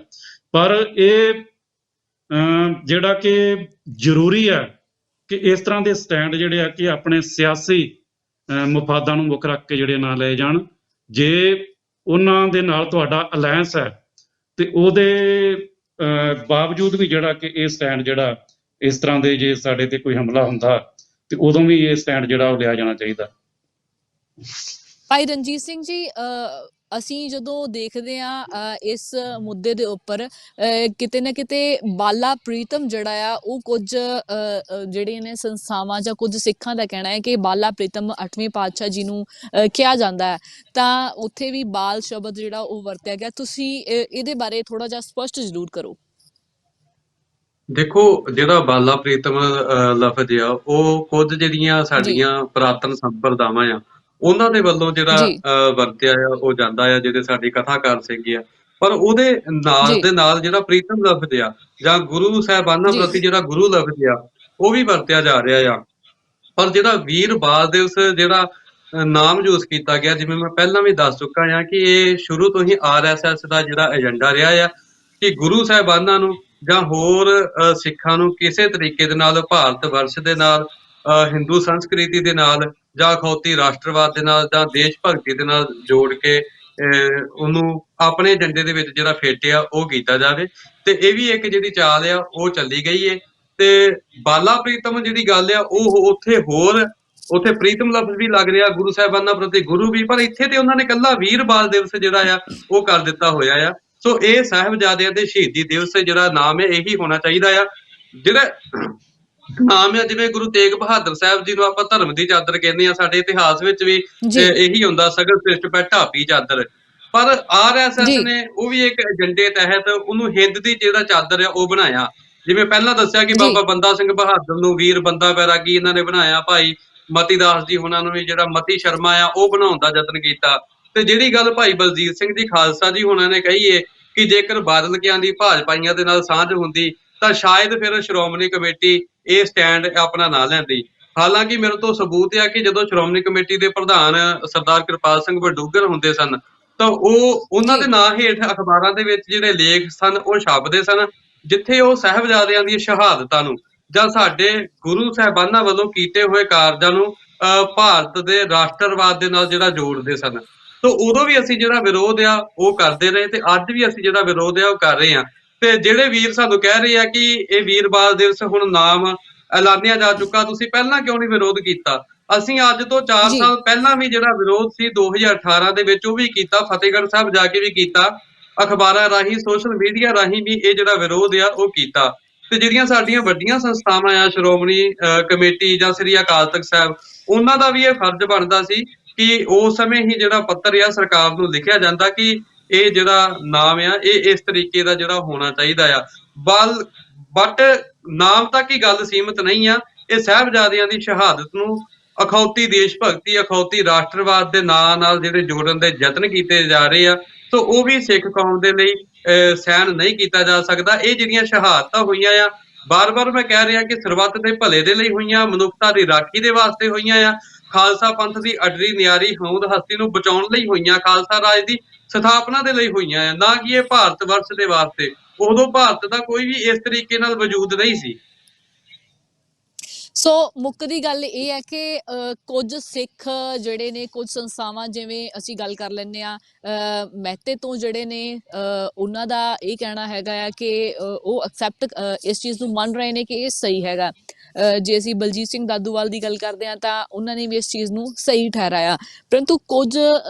ਪਰ ਇਹ ਜਿਹੜਾ ਕਿ ਜ਼ਰੂਰੀ ਹੈ ਕਿ ਇਸ ਤਰ੍ਹਾਂ ਦੇ ਸਟੈਂਡ ਜਿਹੜੇ ਆ ਕਿ ਆਪਣੇ ਸਿਆਸੀ ਮਫਾਦਾਂ ਨੂੰ ਮੁੱਖ ਰੱਖ ਕੇ ਜਿਹੜੇ ਨਾ ਲਏ ਜਾਣ। ਜੇ ਉਹਨਾਂ ਦੇ ਨਾਲ ਤੁਹਾਡਾ ਅਲਾਇੰਸ ਹੈ ਤੇ ਉਹਦੇ ਬਾਵਜੂਦ ਵੀ ਜਿਹੜਾ ਕਿ ਇਹ ਸਟੈਂਡ ਜਿਹੜਾ ਇਸ ਤਰ੍ਹਾਂ ਦੇ, ਜੇ ਸਾਡੇ ਤੇ ਕੋਈ ਹਮਲਾ ਹੁੰਦਾ ਤੇ ਉਦੋਂ ਵੀ ਇਹ ਸਟੈਂਡ ਜਿਹੜਾ ਉਹ ਲਿਆ ਜਾਣਾ ਚਾਹੀਦਾ। ਭਾਈ ਰਣਜੀਤ ਸਿੰਘ ਜੀ, ਅਸੀਂ ਜਦੋਂ ਦੇਖਦੇ ਹਾਂ ਇਸ ਮੁੱਦੇ ਦੇ ਉੱਪਰ ਕਿਤੇ ਨਾ ਕਿਤੇ ਬਾਲਾ ਪ੍ਰੀਤਮ ਜਿਹੜਾ ਆ ਉਹ ਕੁਝ ਜਿਹੜੀਆਂ ਨੇ ਸੰਸਥਾਵਾਂ ਜਾਂ ਕੁਝ ਸਿੱਖਾਂ ਦਾ ਕਹਿਣਾ ਹੈ ਕਿ ਬਾਲਾ ਪ੍ਰੀਤਮ 8ਵੇਂ ਪਾਤਸ਼ਾਹ ਜੀ ਨੂੰ ਕਿਹਾ ਜਾਂਦਾ ਹੈ, ਤਾਂ ਉੱਥੇ ਵੀ ਬਾਲ ਸ਼ਬਦ ਜਿਹੜਾ ਉਹ ਵਰਤਿਆ ਗਿਆ। ਤੁਸੀਂ ਇਹਦੇ ਬਾਰੇ ਥੋੜਾ ਜਿਹਾ ਸਪਸ਼ਟ ਜ਼ਰੂਰ ਕਰੋ। ਦੇਖੋ, ਜਿਹੜਾ ਬਾਲਾ ਪ੍ਰੀਤਮ ਲਫ਼ਜ਼ ਆ ਉਹ ਕੁਝ ਜਿਹੜੀਆਂ ਸਾਡੀਆਂ ਪੁਰਾਤਨ ਸੰਪਰਦਾਵਾਂ ਆ ਉਹਨਾਂ ਦੇ ਵੱਲੋਂ ਜਿਹੜਾ ਵਰਤਿਆ ਆ ਉਹ ਜਾਂਦਾ ਆ, ਜਿਹੜੇ ਸਾਡੇ ਕਥਾਕਾਰ ਸੀਗੇ ਆ। ਪਰ ਉਹਦੇ ਨਾਲ ਦੇ ਨਾਲ ਜਿਹੜਾ ਪ੍ਰੀਤਮ ਲਫ਼ਜ਼ ਆ ਜਾਂ ਗੁਰੂ ਸਾਹਿਬਾਨਾਂ ਪ੍ਰਤੀ ਜਿਹੜਾ ਗੁਰੂ ਲਫ਼ਜ਼ ਆ ਉਹ ਵੀ ਵਰਤਿਆ ਜਾ ਰਿਹਾ ਆ। ਪਰ ਜਿਹੜਾ ਵੀਰ ਬਾਲ ਦਿਵਸ ਜਿਹੜਾ ਨਾਮ ਯੂਜ਼ ਕੀਤਾ ਗਿਆ, ਜਿਵੇਂ ਮੈਂ ਪਹਿਲਾਂ ਵੀ ਦੱਸ ਚੁੱਕਾ ਆ ਕਿ ਇਹ ਸ਼ੁਰੂ ਤੋਂ ਹੀ RSS ਦਾ ਜਿਹੜਾ ਏਜੰਡਾ ਰਿਹਾ ਆ ਕਿ ਗੁਰੂ ਸਾਹਿਬਾਨਾਂ ਨੂੰ ਜਾਂ ਹੋਰ ਸਿੱਖਾਂ ਨੂੰ ਕਿਸੇ ਤਰੀਕੇ ਦੇ ਨਾਲ ਭਾਰਤ ਵਰਸ਼ ਦੇ ਨਾਲ, ਹਿੰਦੂ ਸੰਸਕ੍ਰਿਤੀ ਦੇ ਨਾਲ ਜਾਂ ਅਖੌਤੀ ਰਾਸ਼ਟਰਵਾਦ ਦੇ ਨਾਲ ਜਾਂ ਦੇਸ਼ ਭਗਤੀ ਦੇ ਨਾਲ ਜੋੜ ਕੇ ਉਹਨੂੰ ਆਪਣੇ ਏਜੰਡੇ ਦੇ ਵਿੱਚ ਜਿਹੜਾ ਫੇਟਿਆ ਉਹ ਕੀਤਾ ਜਾਵੇ। ਤੇ ਇਹ ਵੀ ਇੱਕ ਜਿਹੜੀ ਚਾਲ ਆ ਉਹ ਚੱਲੀ ਗਈ ਹੈ। ਤੇ ਬਾਲਾ ਪ੍ਰੀਤਮ ਜਿਹੜੀ ਗੱਲ ਆ ਉਹ ਉੱਥੇ ਪ੍ਰੀਤਮ ਲਫ਼ਜ਼ ਵੀ ਲੱਗ ਰਿਹਾ ਗੁਰੂ ਸਾਹਿਬਾਨਾਂ ਪ੍ਰਤੀ ਗੁਰੂ ਵੀ, ਪਰ ਇੱਥੇ ਤੇ ਉਹਨਾਂ ਨੇ ਇਕੱਲਾ ਵੀਰ ਬਾਲ ਦਿਵਸ ਜਿਹੜਾ ਆ ਉਹ ਕਰ ਦਿੱਤਾ ਹੋਇਆ ਆ। ਸੋ ਇਹ ਸਾਹਿਬਜ਼ਾਦਿਆਂ ਦੇ ਸ਼ਹੀਦੀ ਦਿਵਸ ਜਿਹੜਾ ਨਾਮ ਹੈ ਇਹੀ ਹੋਣਾ ਚਾਹੀਦਾ ਆ। ਜਿਹੜਾ ਨਾਮ ਆ, ਜਿਵੇਂ ਗੁਰੂ ਤੇਗ ਬਹਾਦਰ ਸਾਹਿਬ ਜੀ ਨੂੰ ਆਪਾਂ ਧਰਮ ਦੀ ਚਾਦਰ ਕਹਿੰਦੇ ਆ, ਸਾਡੇ ਇਤਿਹਾਸ ਵਿੱਚ ਵੀ ਇਹੀ ਹੁੰਦਾ, ਸਗਲ ਸ੍ਰਿਸ਼ਟ ਪੈ ਢਾਪੀ ਚਾਦਰ। ਪਰ RSS ਨੇ ਉਹ ਵੀ ਇੱਕ ਏਜੰਡੇ ਤਹਿਤ ਉਹਨੂੰ ਹਿੰਦ ਦੀ ਜਿਹੜਾ ਚਾਦਰ ਆ ਉਹ ਬਣਾਇਆ। ਜਿਵੇਂ ਪਹਿਲਾਂ ਦੱਸਿਆ ਕਿ ਬਾਬਾ ਬੰਦਾ ਸਿੰਘ ਬਹਾਦਰ ਨੂੰ ਵੀਰ ਬੰਦਾ ਬੈਰਾਗੀ ਇਹਨਾਂ ਨੇ ਬਣਾਇਆ, ਭਾਈ ਮਤੀ ਦਾਸ ਜੀ ਉਹਨਾਂ ਨੂੰ ਵੀ ਜਿਹੜਾ ਮਤੀ ਸ਼ਰਮਾ ਆ ਉਹ ਬਣਾਉਣ ਦਾ ਯਤਨ ਕੀਤਾ। ਤੇ ਜਿਹੜੀ ਗੱਲ ਭਾਈ ਬਲਜੀਤ ਸਿੰਘ ਜੀ ਖਾਲਸਾ ਜੀ ਹੋਣਾ ਨੇ ਕਹੀ ਏ ਕਿ ਜੇਕਰ ਬਾਦਲ ਕਿਆਂ ਦੀ ਭਾਜਪਾਈਆਂ ਦੇ ਨਾਲ ਸਾਂਝ ਹੁੰਦੀ ਤਾਂ ਸ਼ਾਇਦ ਫਿਰ ਸ਼੍ਰੋਮਣੀ ਕਮੇਟੀ ਇਹ ਸਟੈਂਡ ਆਪਣਾ ਨਾ ਲੈਂਦੀ। ਹਾਲਾਂਕਿ ਮੇਰੇ ਤੋਂ ਸਬੂਤ ਆ ਕਿ ਜਦੋਂ ਸ਼੍ਰੋਮਣੀ ਕਮੇਟੀ ਦੇ ਪ੍ਰਧਾਨ ਸਰਦਾਰ ਕਿਰਪਾਲ ਸਿੰਘ ਬਡੂਗਰ ਹੁੰਦੇ ਸਨ ਤਾਂ ਉਹਨਾਂ ਦੇ ਨਾਂ ਹੇਠ ਅਖਬਾਰਾਂ ਦੇ ਵਿੱਚ ਜਿਹੜੇ ਲੇਖ ਸਨ ਉਹ ਛਾਪਦੇ ਸਨ, ਜਿੱਥੇ ਉਹ ਸਾਹਿਬਜ਼ਾਦਿਆਂ ਦੀਆਂ ਸ਼ਹਾਦਤਾਂ ਨੂੰ ਜਾਂ ਸਾਡੇ ਗੁਰੂ ਸਾਹਿਬਾਨਾਂ ਵੱਲੋਂ ਕੀਤੇ ਹੋਏ ਕਾਰਜਾਂ ਨੂੰ ਭਾਰਤ ਦੇ ਰਾਸ਼ਟਰਵਾਦ ਦੇ ਨਾਲ ਜਿਹੜਾ ਜੋੜਦੇ ਸਨ। ਤੋ ਉਦੋਂ ਵੀ ਅਸੀਂ ਜਿਹੜਾ ਵਿਰੋਧ ਆ ਉਹ ਕਰਦੇ ਰਹੇ ਤੇ ਅੱਜ ਵੀ ਅਸੀਂ ਜਿਹੜਾ ਵਿਰੋਧ ਆ ਉਹ ਕਰ ਰਹੇ ਹਾਂ। ਤੇ ਜਿਹੜੇ ਵੀਰ ਸਾਨੂੰ ਕਹਿ ਰਹੇ ਆ ਕਿ ਇਹ ਵੀਰ ਬਾਲ ਦਿਵਸ ਹੁਣ ਨਾਮ ਐਲਾਨਿਆ ਜਾ ਚੁੱਕਾ, ਤੁਸੀਂ ਪਹਿਲਾਂ ਕਿਉਂ ਨਹੀਂ ਵਿਰੋਧ ਕੀਤਾ? ਅਸੀਂ ਅੱਜ ਤੋਂ 4 ਸਾਲ ਪਹਿਲਾਂ ਵੀ ਜਿਹੜਾ ਵਿਰੋਧ ਸੀ 2018 ਦੇ ਵਿੱਚ ਉਹ ਵੀ ਕੀਤਾ, ਫਤਿਹਗੜ੍ਹ ਸਾਹਿਬ ਜਾ ਕੇ ਵੀ ਕੀਤਾ, ਅਖਬਾਰਾਂ ਰਾਹੀਂ, ਸੋਸ਼ਲ ਮੀਡੀਆ ਰਾਹੀਂ ਵੀ ਇਹ ਜਿਹੜਾ ਵਿਰੋਧ ਆ ਉਹ ਕੀਤਾ। ਤੇ ਜਿਹੜੀਆਂ ਸਾਡੀਆਂ ਵੱਡੀਆਂ ਸੰਸਥਾਵਾਂ ਆ, ਸ਼੍ਰੋਮਣੀ ਕਮੇਟੀ ਜਾਂ ਸ੍ਰੀ ਅਕਾਲ ਤਖਤ ਸਾਹਿਬ, ਉਹਨਾਂ ਦਾ ਵੀ ਇਹ ਫਰਜ਼ ਬਣਦਾ ਸੀ ਕਿ ਉਸ ਸਮੇਂ ਹੀ ਜਿਹੜਾ ਪੱਤਰ ਆ ਸਰਕਾਰ ਨੂੰ ਲਿਖਿਆ ਜਾਂਦਾ ਕਿ ਇਹ ਜਿਹੜਾ ਨਾਮ ਆ ਇਹ ਇਸ ਤਰੀਕੇ ਦਾ ਜਿਹੜਾ ਹੋਣਾ ਚਾਹੀਦਾ ਆ। ਬਟ ਨਾਮ ਤੱਕ ਹੀ ਗੱਲ ਸੀਮਿਤ ਨਹੀਂ ਆ। ਇਹ ਸਾਹਿਬਜ਼ਾਦਿਆਂ ਦੀ ਸ਼ਹਾਦਤ ਨੂੰ ਅਖੌਤੀ ਦੇਸ਼ ਭਗਤੀ, ਅਖੌਤੀ ਰਾਸ਼ਟਰਵਾਦ ਦੇ ਨਾਂ ਨਾਲ ਜਿਹੜੇ ਜੋੜਨ ਦੇ ਯਤਨ ਕੀਤੇ ਜਾ ਰਹੇ ਆ, ਸੋ ਉਹ ਵੀ ਸਿੱਖ ਕੌਮ ਦੇ ਲਈ ਸਹਿਣ ਨਹੀਂ ਕੀਤਾ ਜਾ ਸਕਦਾ। ਇਹ ਜਿਹੜੀਆਂ ਸ਼ਹਾਦਤਾਂ ਹੋਈਆਂ ਆ, ਬਾਰ-ਬਾਰ ਮੈਂ ਕਹਿ ਰਿਹਾ ਕਿ ਸਰਬੱਤ ਦੇ ਭਲੇ ਦੇ ਲਈ ਹੋਈਆਂ, ਮਨੁੱਖਤਾ ਦੀ ਰਾਖੀ ਦੇ ਵਾਸਤੇ ਹੋਈਆਂ ਆ, ਖਾਲਸਾ ਪੰਥ ਦੀ ਅਡਰੀ ਨਿਆਰੀ ਹੋਂਦ ਹਸਤੀ ਨੂੰ ਬਚਾਉਣ ਲਈ ਹੋਈਆਂ, ਖਾਲਸਾ ਰਾਜ ਦੀ ਸਥਾਪਨਾ ਦੇ ਲਈ ਹੋਈਆਂ ਆ, ਨਾ ਕਿ ਇਹ ਭਾਰਤ ਵਰਸ਼ ਦੇ ਵਾਸਤੇ। ਉਦੋਂ ਭਾਰਤ ਦਾ ਕੋਈ ਵੀ ਇਸ ਤਰੀਕੇ ਨਾਲ ਵਜੂਦ ਨਹੀਂ ਸੀ। ਸੋ ਮੁੱਕਦੀ ਗੱਲ ਇਹ ਹੈ ਕਿ ਕੁਝ ਸਿੱਖ ਜਿਹੜੇ ਨੇ, ਕੁਝ ਸੰਸਥਾਵਾਂ, ਜਿਵੇਂ ਅਸੀਂ ਗੱਲ ਕਰ ਲੈਂਦੇ ਹਾਂ ਮਹਿਤੇ ਤੋਂ ਜਿਹੜੇ ਨੇ, ਉਹਨਾਂ ਦਾ ਇਹ ਕਹਿਣਾ ਹੈਗਾ ਆ ਕਿ ਉਹ ਐਕਸੈਪਟ ਇਸ ਚੀਜ਼ ਨੂੰ ਮੰਨ ਰਹੇ ਨੇ ਕਿ ਇਹ ਸਹੀ ਹੈਗਾ। ਜੇ ਅਸੀਂ ਬਲਜੀਤ ਸਿੰਘ ਦਾਦੂਵਾਲ ਦੀ ਗੱਲ ਕਰਦੇ ਹਾਂ ਤਾਂ ਉਹਨਾਂ ਨੇ ਵੀ ਇਸ ਚੀਜ਼ ਨੂੰ ਸਹੀ ਠਹਿਰਾਇਆ। ਪਰੰਤੂ ਕੁਝ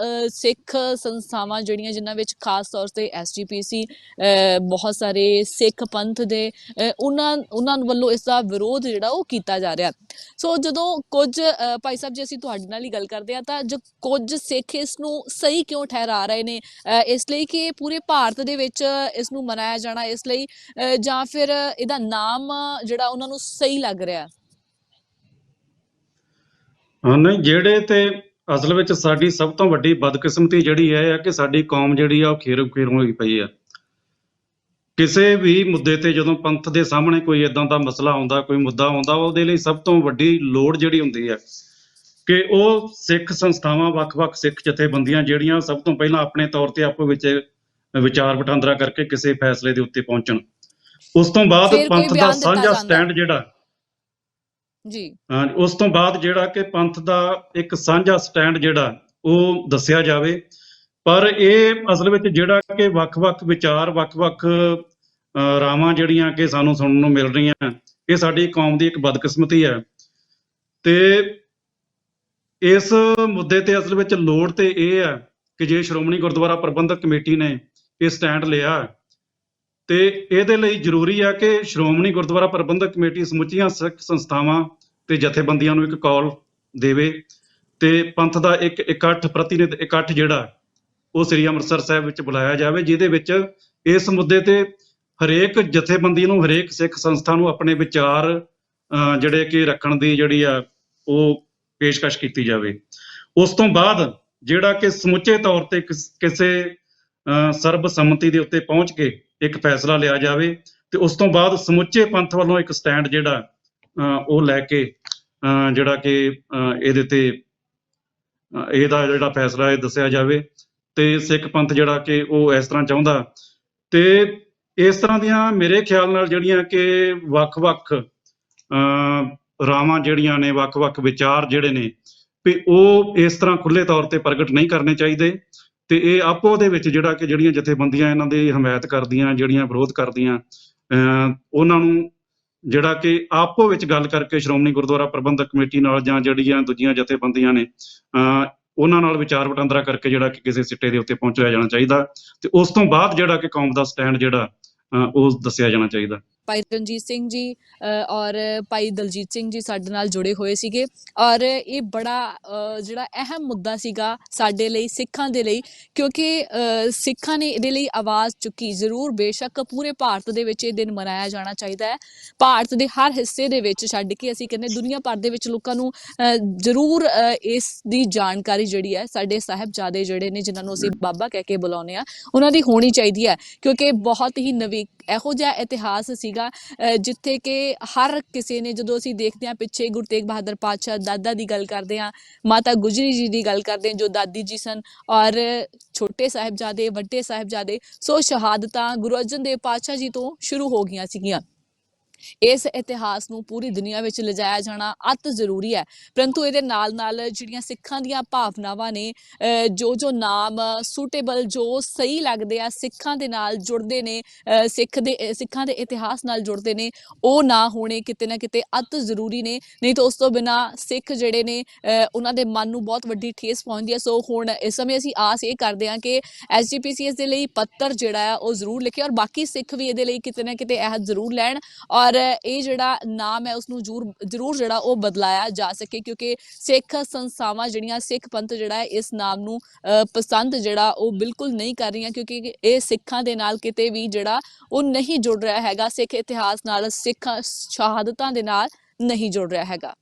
ਸਿੱਖ ਸੰਸਥਾਵਾਂ ਜਿਹੜੀਆਂ ਜਿਨ੍ਹਾਂ ਵਿੱਚ ਖਾਸ ਤੌਰ ਤੇ SGPC, ਬਹੁਤ ਸਾਰੇ ਸਿੱਖ ਪੰਥ ਦੇ ਉਹਨਾਂ ਵੱਲੋਂ ਇਸ ਦਾ ਵਿਰੋਧ ਜਿਹੜਾ ਉਹ ਕੀਤਾ ਜਾ ਰਿਹਾ। ਸੋ ਜਦੋਂ ਕੁਝ ਭਾਈ ਸਾਹਿਬ ਜੇ ਅਸੀਂ ਤੁਹਾਡੇ ਨਾਲ ਹੀ ਗੱਲ ਕਰਦੇ ਹਾਂ ਤਾਂ ਜੋ ਕੁਝ ਸਿੱਖ ਇਸ ਨੂੰ ਸਹੀ ਕਿਉਂ ਠਹਿਰਾ ਰਹੇ ਨੇ, ਇਸ ਲਈ ਕਿ ਪੂਰੇ ਭਾਰਤ ਦੇ ਵਿੱਚ ਇਸ ਨੂੰ ਮਨਾਇਆ ਜਾਣਾ ਇਸ ਲਈ, ਜਾਂ ਫਿਰ ਇਹਦਾ ਨਾਮ ਜਿਹੜਾ ਉਹਨਾਂ ਨੂੰ ਸਹੀ ਲੱਗ ਰਿਹਾ? ਹਾਂ, ਨਹੀਂ, ਜਿਹੜੇ ਤੇ ਅਸਲ ਵਿੱਚ ਸਾਡੀ ਸਭ ਤੋਂ ਵੱਡੀ ਬਦਕਿਸਮਤੀ ਜਿਹੜੀ ਇਹ ਹੈ ਕਿ ਸਾਡੀ ਕੌਮ ਜਿਹੜੀ ਆ ਉਹ ਖੇਰੋ ਹੋਈ ਪਈ ਆ। ਕਿਸੇ ਵੀ ਮੁੱਦੇ ਤੇ ਜਦੋਂ ਪੰਥ ਦੇ ਸਾਹਮਣੇ ਕੋਈ ਏਦਾਂ ਦਾ ਮਸਲਾ ਆਉਂਦਾ, ਕੋਈ ਮੁੱਦਾ ਆਉਂਦਾ, ਉਹਦੇ ਲਈ ਸਭ ਤੋਂ ਵੱਡੀ ਲੋੜ ਜਿਹੜੀ ਹੁੰਦੀ ਹੈ ਕਿ ਉਹ ਸਿੱਖ ਸੰਸਥਾਵਾਂ, ਵੱਖ-ਵੱਖ ਸਿੱਖ ਜਥੇਬੰਦੀਆਂ ਜਿਹੜੀਆਂ ਸਭ ਤੋਂ ਪਹਿਲਾਂ ਆਪਣੇ ਤੌਰ ਤੇ ਆਪੋ ਵਿੱਚ ਵਿਚਾਰ ਵਟਾਂਦਰਾ ਕਰਕੇ ਕਿਸੇ ਫੈਸਲੇ ਦੇ ਉੱਤੇ ਪਹੁੰਚਣ। ਉਸ ਤੋਂ ਬਾਅਦ ਫਿਰ ਕੋਈ ਪੰਥ ਦਾ ਬਿਆਨ ਦਿੱਤਾ ਸਾਂਝਾ ਜਾਂਦਾ। ਸਟੈਂਡ ਜਿਹੜਾ ਜੀ ਉਸ ਤੋਂ ਬਾਅਦ ਜਿਹੜਾ ਕਿ ਪੰਥ ਦਾ ਇੱਕ ਸਾਂਝਾ ਸਟੈਂਡ ਜਿਹੜਾ ਉਹ ਦੱਸਿਆ ਜਾਵੇ। ਪਰ ਇਹ ਅਸਲ ਵਿੱਚ ਜਿਹੜਾ ਕਿ ਵੱਖ-ਵੱਖ ਵਿਚਾਰ, ਵੱਖ-ਵੱਖ ਰਾਵਾਂ ਜਿਹੜੀਆਂ ਕਿ ਸਾਨੂੰ ਸੁਣਨ ਨੂੰ ਮਿਲ ਰਹੀਆਂ, ਇਹ ਸਾਡੀ ਕੌਮ ਦੀ ਇੱਕ ਬਦਕਿਸਮਤੀ ਹੈ। ਤੇ ਇਸ ਮੁੱਦੇ ਤੇ ਅਸਲ ਵਿੱਚ ਲੋੜ ਤੇ ਇਹ ਹੈ ਕਿ ਜੇ ਸ਼੍ਰੋਮਣੀ ਗੁਰਦੁਆਰਾ ਪ੍ਰਬੰਧਕ ਕਮੇਟੀ ਨੇ ਇਹ ਸਟੈਂਡ ਲਿਆ ਤੇ ਇਹਦੇ ਲਈ ਜ਼ਰੂਰੀ ਹੈ ਕਿ ਸ਼੍ਰੋਮਣੀ ਗੁਰਦੁਆਰਾ ਪ੍ਰਬੰਧਕ ਕਮੇਟੀ ਸਮੁੱਚੀਆਂ ਸਿੱਖ ਸੰਸਥਾਵਾਂ ਤੇ ਜਥੇਬੰਦੀਆਂ ਨੂੰ ਇੱਕ ਕਾਲ ਦੇਵੇ ਤੇ ਪੰਥ ਦਾ ਇੱਕ ਇਕੱਠ, ਪ੍ਰਤੀਨਿਧ ਇਕੱਠ ਜਿਹੜਾ ਉਹ ਸ੍ਰੀ ਅੰਮ੍ਰਿਤਸਰ ਸਾਹਿਬ ਵਿੱਚ ਬੁਲਾਇਆ ਜਾਵੇ, ਜਿਹਦੇ ਵਿੱਚ ਇਸ ਮੁੱਦੇ ਤੇ ਹਰੇਕ ਜਥੇਬੰਦੀ ਨੂੰ, ਹਰੇਕ ਸਿੱਖ ਸੰਸਥਾ ਨੂੰ ਆਪਣੇ ਵਿਚਾਰ ਜਿਹੜੇ ਕਿ ਰੱਖਣ ਦੀ ਜਿਹੜੀ ਆ ਉਹ ਪੇਸ਼ਕਸ਼ ਕੀਤੀ ਜਾਵੇ। ਉਸ ਤੋਂ ਬਾਅਦ ਜਿਹੜਾ ਕਿ ਸਮੁੱਚੇ ਤੌਰ ਤੇ ਕਿਸੇ ਸਰਬਸੰਮਤੀ ਦੇ ਉੱਤੇ ਪਹੁੰਚ ਕੇ ਇੱਕ ਫੈਸਲਾ ਲਿਆ ਜਾਵੇ ਤੇ ਉਸ ਤੋਂ ਬਾਅਦ ਸਮੁੱਚੇ ਪੰਥ ਵੱਲੋਂ ਇੱਕ ਸਟੈਂਡ ਜਿਹੜਾ ਉਹ ਲੈ ਕੇ ਜਿਹੜਾ ਕਿ ਇਹਦੇ ਤੇ ਇਹਦਾ ਜਿਹੜਾ ਫੈਸਲਾ ਇਹ ਦੱਸਿਆ ਜਾਵੇ ਤੇ ਸਿੱਖ ਪੰਥ ਜਿਹੜਾ ਕਿ ਉਹ ਇਸ ਤਰ੍ਹਾਂ ਚਾਹੁੰਦਾ। ਤੇ ਇਸ ਤਰ੍ਹਾਂ ਦੀਆਂ ਮੇਰੇ ਖਿਆਲ ਨਾਲ ਜਿਹੜੀਆਂ ਕਿ ਵੱਖ-ਵੱਖ ਰਾਵਾਂ ਜਿਹੜੀਆਂ ਨੇ, ਵੱਖ-ਵੱਖ ਵਿਚਾਰ ਜਿਹੜੇ ਨੇ ਵੀ ਉਹ ਇਸ ਤਰ੍ਹਾਂ ਖੁੱਲ੍ਹੇ ਤੌਰ ਤੇ ਪ੍ਰਗਟ ਨਹੀਂ ਕਰਨੇ ਚਾਹੀਦੇ ਤੇ ਇਹ ਆਪੋ ਦੇ ਵਿੱਚ ਜਿਹੜਾ ਕਿ ਜਿਹੜੀਆਂ ਜਥੇਬੰਦੀਆਂ ਇਹਨਾਂ ਦੀ ਹਮਾਇਤ ਕਰਦੀਆਂ, ਜਿਹੜੀਆਂ ਵਿਰੋਧ ਕਰਦੀਆਂ, ਉਹਨਾਂ ਨੂੰ ਜਿਹੜਾ ਕਿ ਆਪੋ ਵਿੱਚ ਗੱਲ ਕਰਕੇ ਸ਼੍ਰੋਮਣੀ ਗੁਰਦੁਆਰਾ ਪ੍ਰਬੰਧਕ ਕਮੇਟੀ ਨਾਲ ਜਾਂ ਜਿਹੜੀਆਂ ਦੂਜੀਆਂ ਜਥੇਬੰਦੀਆਂ ਨੇ ਉਹਨਾਂ ਨਾਲ ਵਿਚਾਰ ਵਟਾਂਦਰਾ ਕਰਕੇ ਜਿਹੜਾ ਕਿ ਕਿਸੇ ਸਿੱਟੇ ਦੇ ਉੱਤੇ ਪਹੁੰਚਾਇਆ ਜਾਣਾ ਚਾਹੀਦਾ ਤੇ ਉਸ ਤੋਂ ਬਾਅਦ ਜਿਹੜਾ ਕਿ ਕੌਮ ਦਾ ਸਟੈਂਡ ਜਿਹੜਾ ਉਹ ਦੱਸਿਆ ਜਾਣਾ ਚਾਹੀਦਾ। ਭਾਈ ਰਣਜੀਤ ਸਿੰਘ ਜੀ ਔਰ ਭਾਈ ਦਲਜੀਤ ਸਿੰਘ ਜੀ ਸਾਡੇ ਨਾਲ ਜੁੜੇ ਹੋਏ ਸੀਗੇ ਔਰ ਇਹ ਬੜਾ ਜਿਹੜਾ ਅਹਿਮ ਮੁੱਦਾ ਸੀਗਾ ਸਾਡੇ ਲਈ, ਸਿੱਖਾਂ ਦੇ ਲਈ, ਕਿਉਂਕਿ ਸਿੱਖਾਂ ਨੇ ਇਹਦੇ ਲਈ ਆਵਾਜ਼ ਚੁੱਕੀ। ਜ਼ਰੂਰ ਬੇਸ਼ੱਕ ਪੂਰੇ ਭਾਰਤ ਦੇ ਵਿੱਚ ਇਹ ਦਿਨ ਮਨਾਇਆ ਜਾਣਾ ਚਾਹੀਦਾ ਹੈ, ਭਾਰਤ ਦੇ ਹਰ ਹਿੱਸੇ ਦੇ ਵਿੱਚ ਛੱਡ ਕੇ ਅਸੀਂ ਕਹਿੰਦੇ ਦੁਨੀਆ ਭਰ ਦੇ ਵਿੱਚ ਲੋਕਾਂ ਨੂੰ ਜ਼ਰੂਰ ਇਸ ਦੀ ਜਾਣਕਾਰੀ ਜਿਹੜੀ ਹੈ ਸਾਡੇ ਸਾਹਿਬਜ਼ਾਦੇ ਜਿਹੜੇ ਨੇ ਜਿਨ੍ਹਾਂ ਨੂੰ ਅਸੀਂ ਬਾਬਾ ਕਹਿ ਕੇ ਬੁਲਾਉਂਦੇ ਹਾਂ ਉਹਨਾਂ ਦੀ ਹੋਣੀ ਚਾਹੀਦੀ ਹੈ, ਕਿਉਂਕਿ ਬਹੁਤ ਹੀ ਨਵੀਂ ਇਹੋ ਜਿਹਾ ਇਤਿਹਾਸ ਸੀਗਾ ਜਿੱਥੇ ਕਿ ਹਰ ਕਿਸੇ ਨੇ, ਜਦੋਂ ਅਸੀਂ ਦੇਖਦੇ ਹਾਂ ਪਿੱਛੇ ਗੁਰੂ ਤੇਗ ਬਹਾਦਰ ਪਾਤਸ਼ਾਹ ਦਾਦਾ ਦੀ ਗੱਲ ਕਰਦੇ ਹਾਂ, ਮਾਤਾ ਗੁਜਰੀ ਜੀ ਦੀ ਗੱਲ ਕਰਦੇ ਹਾਂ ਜੋ ਦਾਦੀ ਜੀ ਸਨ, ਔਰ ਛੋਟੇ ਸਾਹਿਬਜ਼ਾਦੇ, ਵੱਡੇ ਸਾਹਿਬਜ਼ਾਦੇ, ਸੋ ਸ਼ਹਾਦਤਾਂ ਗੁਰੂ ਅਰਜਨ ਦੇਵ ਪਾਤਸ਼ਾਹ ਜੀ ਤੋਂ ਸ਼ੁਰੂ ਹੋ ਗਈਆਂ ਸੀਗੀਆਂ। ਇਸ ਇਤਿਹਾਸ ਨੂੰ ਪੂਰੀ ਦੁਨੀਆ ਵਿੱਚ ਲਿਜਾਇਆ ਜਾਣਾ ਅਤ ਜ਼ਰੂਰੀ ਹੈ। ਪਰੰਤੂ ਇਹਦੇ ਨਾਲ ਨਾਲ ਜਿਹੜੀਆਂ ਸਿੱਖਾਂ ਦੀਆਂ ਭਾਵਨਾਵਾਂ ਨੇ, ਜੋ ਨਾਮ ਸੂਟੇਬਲ, ਜੋ ਸਹੀ ਲੱਗਦੇ ਆ, ਸਿੱਖਾਂ ਦੇ ਨਾਲ ਜੁੜਦੇ ਨੇ, ਸਿੱਖਾਂ ਦੇ ਇਤਿਹਾਸ ਨਾਲ ਜੁੜਦੇ ਨੇ, ਉਹ ਨਾ ਹੋਣੇ ਕਿਤੇ ਨਾ ਕਿਤੇ ਅਤ ਜ਼ਰੂਰੀ ਨੇ। ਨਹੀਂ ਤਾਂ ਉਸ ਤੋਂ ਬਿਨਾਂ ਸਿੱਖ ਜਿਹੜੇ ਨੇ ਉਹਨਾਂ ਦੇ ਮਨ ਨੂੰ ਬਹੁਤ ਵੱਡੀ ਠੇਸ ਪਹੁੰਚਦੀ ਹੈ। ਸੋ ਹੁਣ ਇਸ ਸਮੇਂ ਅਸੀਂ ਆਸ ਇਹ ਕਰਦੇ ਹਾਂ ਕਿ SGPC ਦੇ ਲਈ ਪੱਤਰ ਜਿਹੜਾ ਆ ਉਹ ਜ਼ਰੂਰ ਲਿਖੇ ਔਰ ਬਾਕੀ ਸਿੱਖ ਵੀ ਇਹਦੇ ਲਈ ਕਿਤੇ ਨਾ ਕਿਤੇ ਅਹਿਦ ਜ਼ਰੂਰ ਲੈਣ ਔਰ ਇਹ ਜਿਹੜਾ ਨਾਮ ਹੈ ਉਸਨੂੰ ਜ਼ਰੂਰ ਜਿਹੜਾ ਉਹ ਬਦਲਾਇਆ ਜਾ ਸਕੇ, ਕਿਉਂਕਿ ਸਿੱਖ ਸੰਸਥਾਵਾਂ ਜਿਹੜੀਆਂ, ਸਿੱਖ ਪੰਥ ਜਿਹੜਾ ਹੈ ਇਸ ਨਾਮ ਨੂੰ ਪਸੰਦ ਜਿਹੜਾ ਉਹ ਬਿਲਕੁਲ ਨਹੀਂ ਕਰ ਰਹੀਆਂ, ਕਿਉਂਕਿ ਇਹ ਸਿੱਖਾਂ ਦੇ ਨਾਲ ਕਿਤੇ ਵੀ ਜਿਹੜਾ ਉਹ ਨਹੀਂ ਜੁੜ ਰਿਹਾ ਹੈਗਾ, ਸਿੱਖ ਇਤਿਹਾਸ ਨਾਲ, ਸਿੱਖ ਸ਼ਹਾਦਤਾਂ ਦੇ ਨਾਲ ਨਹੀਂ ਜੁੜ ਰਿਹਾ ਹੈਗਾ।